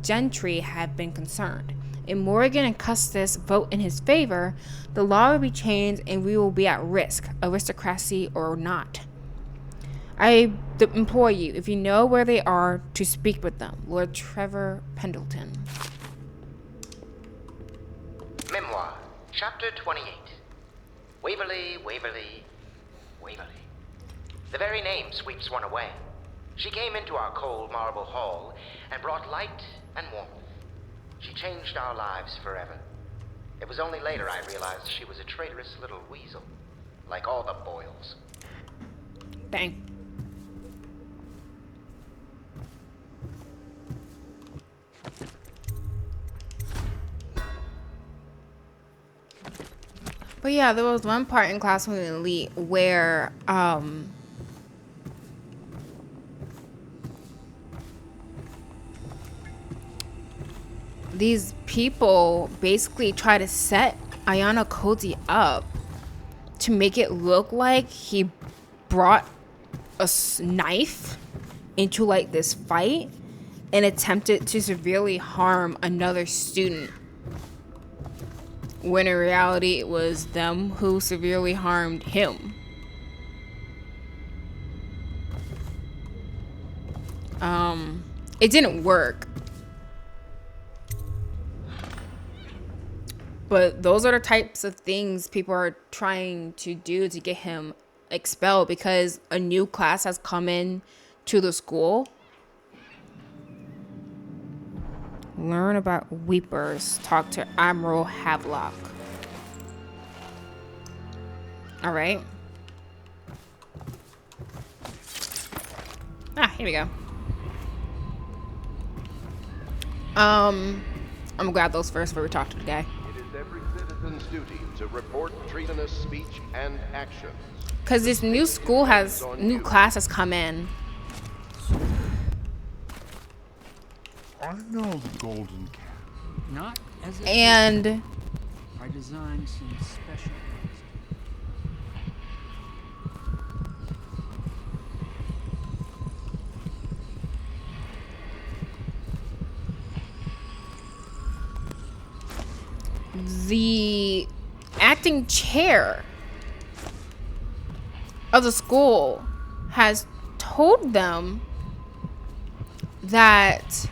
gentry have been concerned. If Morgan and Custis vote in his favor, the law will be changed and we will be at risk, aristocracy or not. I implore you, if you know where they are, to speak with them. Lord Trevor Pendleton. Memoir, Chapter 28. Waverly, Waverly, Waverly. The very name sweeps one away. She came into our cold marble hall and brought light and warmth. She changed our lives forever. It was only later I realized she was a traitorous little weasel, like all the Boyles. Dang. But yeah, there was one part in Class 1 Elite where these people basically try to set Ayano Koji up to make it look like he brought a knife into like this fight and attempted to severely harm another student, when in reality it was them who severely harmed him. It didn't work. But those are the types of things people are trying to do to get him expelled, because a new class has come in to the school. Learn about Weepers. Talk to Admiral Havelock. Alright. Here we go. I'm gonna grab those first before we talk to the guy. It is every citizen's duty to report treasonous speech and actions. Because this new school has, new class has come in. I know the golden cat. Not as a and I designed some special the acting chair of the school has told them that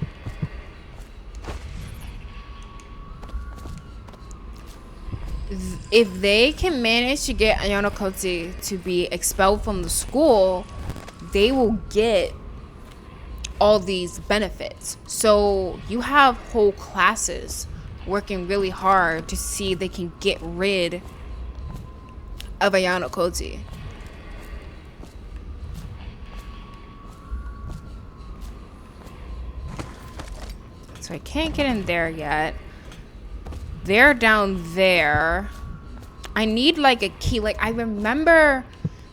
if they can manage to get Ayano Koji to be expelled from the school, they will get all these benefits. So you have whole classes working really hard to see if they can get rid of Ayano Koji. So I can't get in there yet. They're down there. I need like a key. Like I remember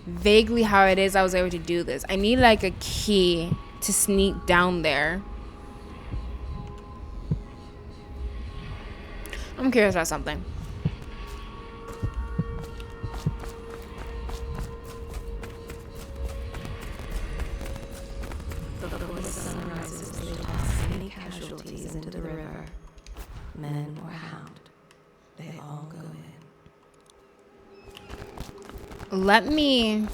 vaguely how it is I was able to do this. I need like a key to sneak down there. I'm curious about something. Before the sun rises, they toss many casualties into the river. Men or hound, they all go in. Let me...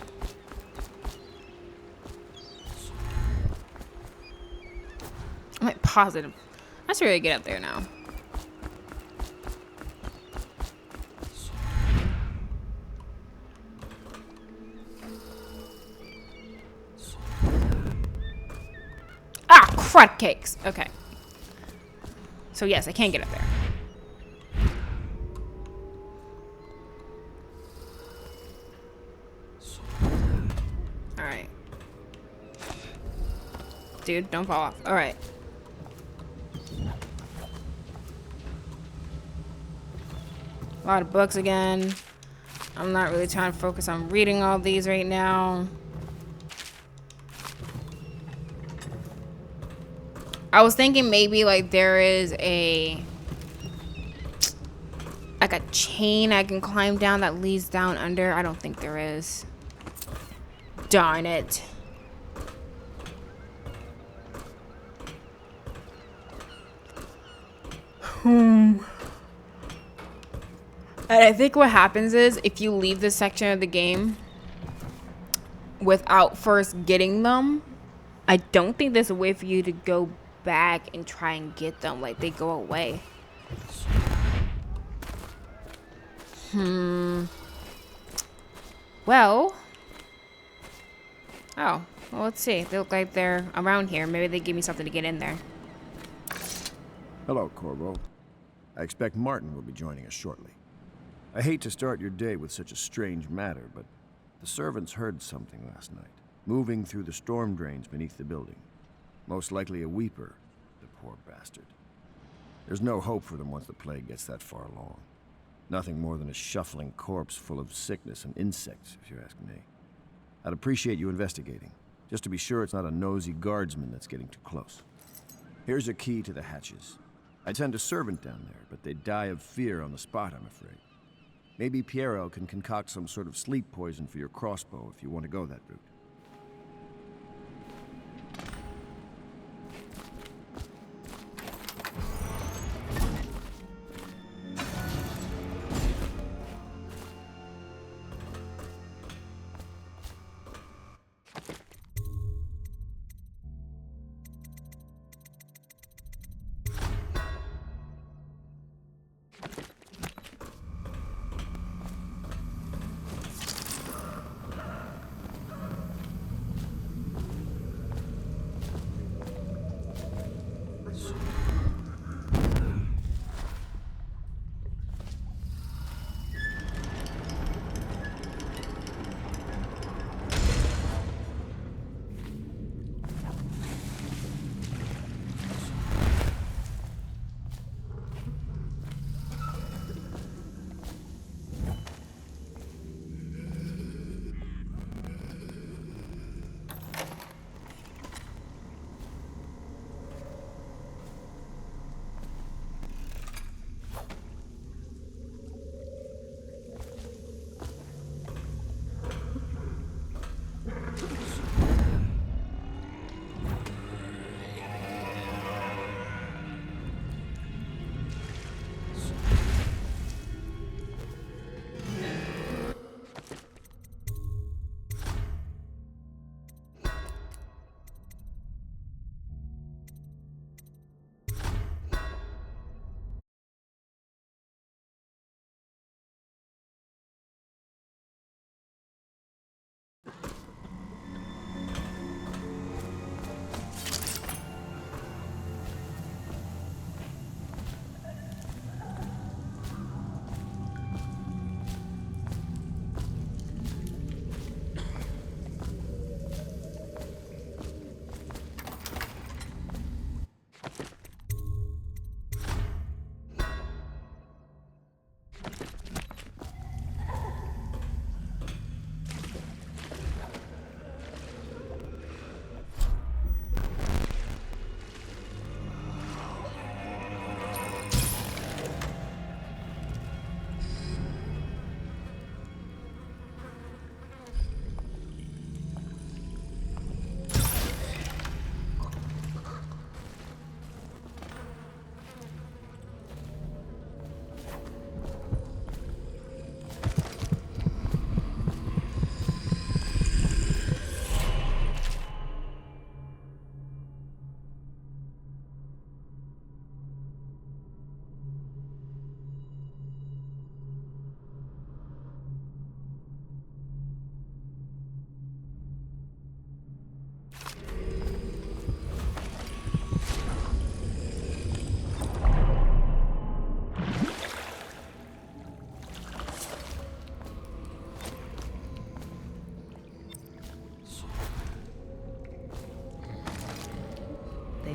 I'm like positive. I should really get up there now. Ah, crud cakes. Okay. So yes, I can get up there. Alright. Dude, don't fall off. Alright. A lot of books again. I'm not really trying to focus on reading all these right now. I was thinking maybe like there is a chain I can climb down that leads down under. I don't think there is. Darn it. And I think what happens is if you leave this section of the game without first getting them, I don't think there's a way for you to go back and try and get them. Like, they go away. Well. Oh. Well, let's see. They look like they're around here. Maybe they give me something to get in there. Hello, Corvo. I expect Martin will be joining us shortly. I hate to start your day with such a strange matter, but the servants heard something last night, moving through the storm drains beneath the building. Most likely a weeper, the poor bastard. There's no hope for them once the plague gets that far along. Nothing more than a shuffling corpse full of sickness and insects, if you ask me. I'd appreciate you investigating, just to be sure it's not a nosy guardsman that's getting too close. Here's a key to the hatches. I'd send a servant down there, but they'd die of fear on the spot, I'm afraid. Maybe Piero can concoct some sort of sleep poison for your crossbow if you want to go that route.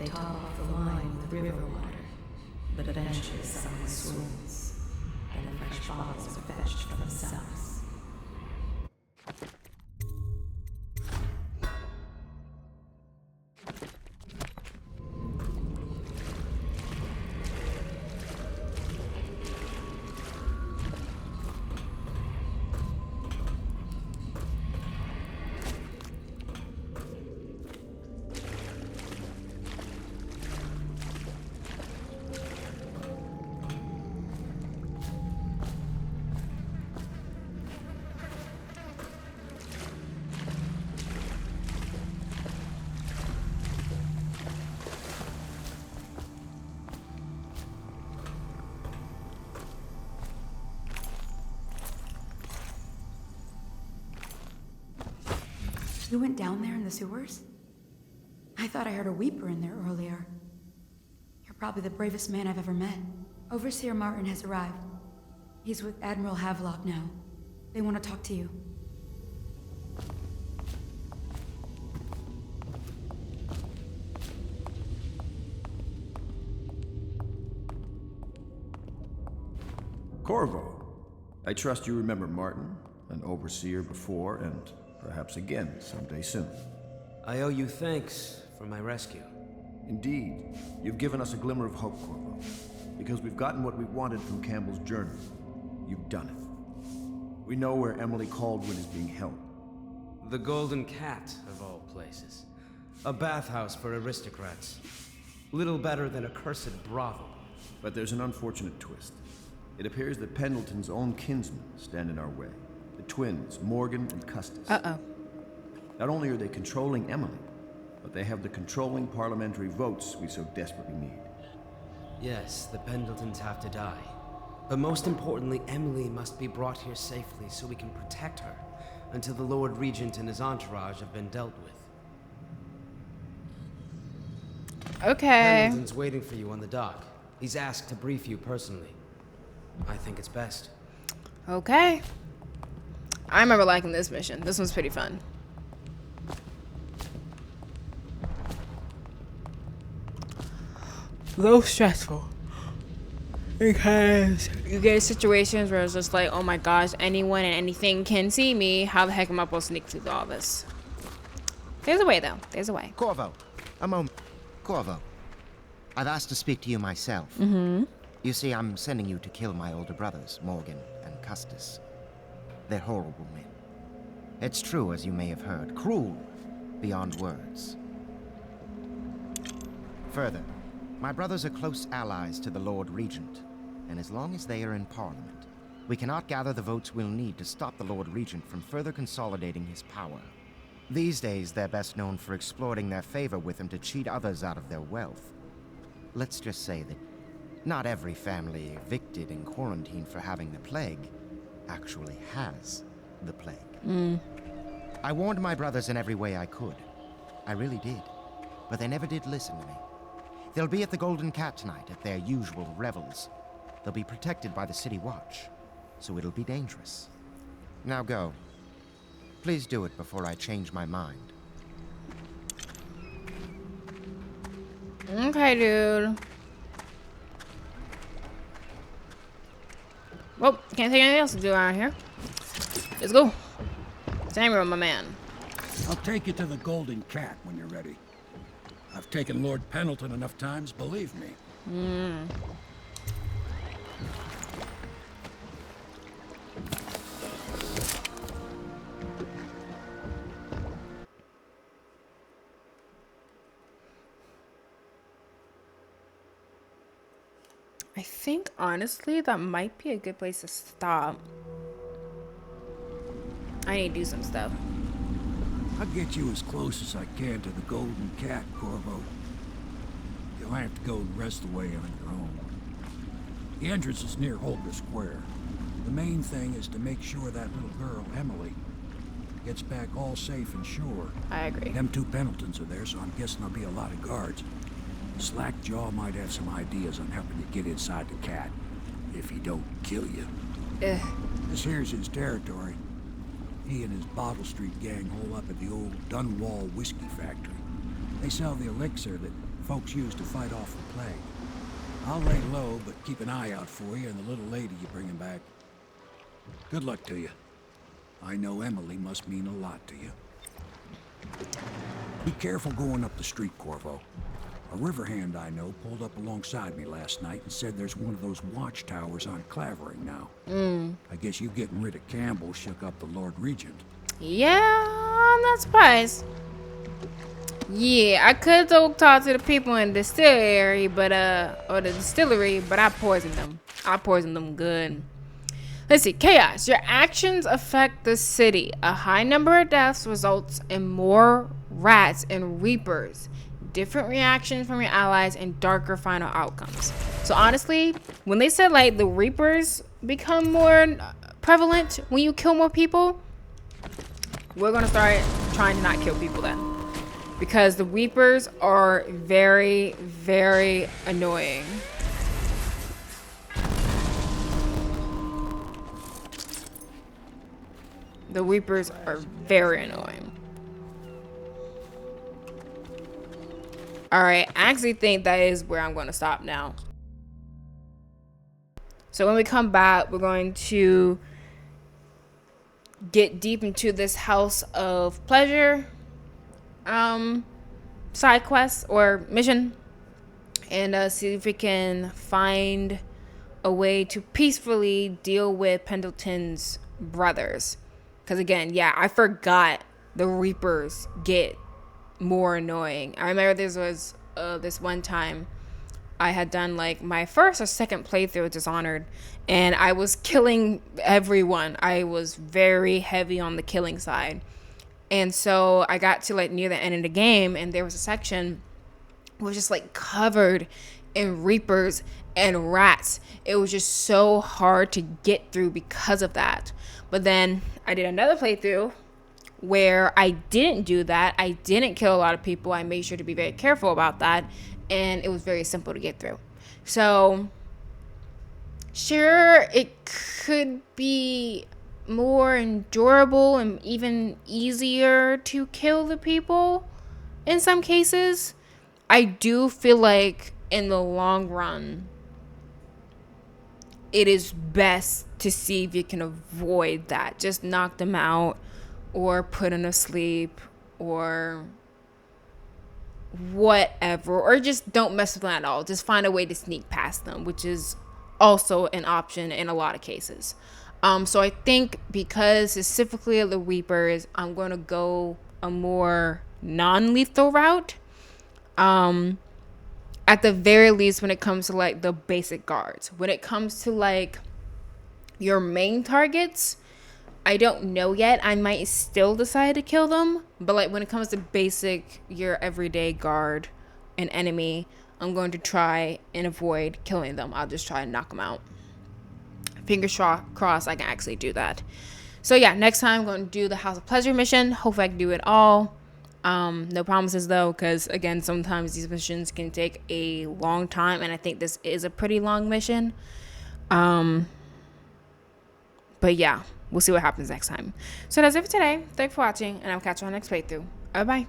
they top off the wine with river water, but eventually someone swoons. Then fresh bottles are fetched for themselves. You went down there in the sewers? I thought I heard a weeper in there earlier. You're probably the bravest man I've ever met. Overseer Martin has arrived. He's with Admiral Havelock now. They want to talk to you. Corvo, I trust you remember Martin, an overseer before and perhaps again someday soon. I owe you thanks for my rescue. Indeed, you've given us a glimmer of hope, Corvo. Because we've gotten what we wanted from Campbell's journal. You've done it. We know where Emily Caldwin is being held. The Golden Cat, of all places. A bathhouse for aristocrats. Little better than a cursed brothel. But there's an unfortunate twist. It appears that Pendleton's own kinsmen stand in our way. The twins, Morgan and Custis. Uh-oh. Not only are they controlling Emily, but they have the controlling parliamentary votes we so desperately need. Yes, the Pendletons have to die. But most importantly, Emily must be brought here safely so we can protect her until the Lord Regent and his entourage have been dealt with. Okay. Pendleton's waiting for you on the dock. He's asked to brief you personally. I think it's best. Okay. I remember liking this mission. This one's pretty fun. A little stressful. Because you get situations where it's just like, oh my gosh, anyone and anything can see me. How the heck am I supposed to sneak through all this? There's a way, though. There's a way. Corvo, a moment. Corvo, I've asked to speak to you myself. Mm-hmm. You see, I'm sending you to kill my older brothers, Morgan and Custis. They're horrible men. It's true, as you may have heard, cruel beyond words. Further, my brothers are close allies to the Lord Regent, and as long as they are in Parliament, we cannot gather the votes we'll need to stop the Lord Regent from further consolidating his power. These days, they're best known for exploiting their favor with him to cheat others out of their wealth. Let's just say that not every family evicted and quarantined for having the plague actually has the plague. I warned my brothers in every way I could. I really did. But they never did listen to me. They'll be at the Golden Cat tonight at their usual revels. They'll be protected by the City Watch, so it'll be dangerous. Now go. Please do it before I change my mind. Okay, dude. Well, can't think of anything else to do around here. Let's go. Samuel, my man. I'll take you to the Golden Cat when you're ready. I've taken Lord Pendleton enough times, believe me. I think, honestly, that might be a good place to stop. I need to do some stuff. I'll get you as close as I can to the Golden Cat, Corvo. You'll have to go the rest of the way on your own. The entrance is near Holger Square. The main thing is to make sure that little girl, Emily, gets back all safe and sure. I agree. Them two Pendletons are there, so I'm guessing there'll be a lot of guards. Slackjaw might have some ideas on helping you get inside the cat, if he don't kill you. This here's his territory. He and his Bottle Street gang hole up at the old Dunwall whiskey factory. They sell the elixir that folks use to fight off the plague. I'll lay low, but keep an eye out for you and the little lady you're bringing back. Good luck to you. I know Emily must mean a lot to you. Be careful going up the street, Corvo. A river hand I know pulled up alongside me last night and said there's one of those watchtowers on Clavering now. I guess you getting rid of Campbell shook up the Lord Regent. Yeah, I'm not surprised. Yeah, I could go talk to the people in the distillery, but or the distillery, but I poisoned them. I poisoned them good. Let's see, chaos. Your actions affect the city. A high number of deaths results in more rats and reapers. Different reactions from your allies and darker final outcomes. So honestly, when they said like the reapers become more prevalent when you kill more people, we're gonna start trying to not kill people then. Because the reapers are very, very annoying. The reapers are very annoying. Alright, I actually think that is where I'm going to stop now. So when we come back, we're going to get deep into this House of Pleasure side quest or mission. And see if we can find a way to peacefully deal with Pendleton's brothers. Because again, yeah, I forgot the Reapers get more annoying. I remember this was this one time I had done like my first or second playthrough of Dishonored, and I was killing everyone. I was very heavy on the killing side. And so I got to like near the end of the game, and there was a section was just like covered in reapers and rats. It was just so hard to get through because of that. But then I did another playthrough where I didn't do that. I didn't kill a lot of people. I made sure to be very careful about that, and it was very simple to get through. So sure, it could be more endurable and even easier to kill the people in some cases. I do feel like in the long run, it is best to see if you can avoid that. Just knock them out or put them to sleep or whatever. Or just don't mess with them at all. Just find a way to sneak past them, which is also an option in a lot of cases. So I think because specifically of the Reapers, I'm going to go a more non-lethal route. At the very least, when it comes to like the basic guards. When it comes to like your main targets, I don't know yet. I might still decide to kill them. But like when it comes to basic, your everyday guard and enemy, I'm going to try and avoid killing them. I'll just try and knock them out. Fingers crossed I can actually do that. So yeah, next time I'm going to do the House of Pleasure mission. Hopefully I can do it all. No promises though, because again, sometimes these missions can take a long time, and I think this is a pretty long mission. But yeah, we'll see what happens next time. So that's it for today. Thanks for watching, and I'll catch you on the next playthrough. Bye bye.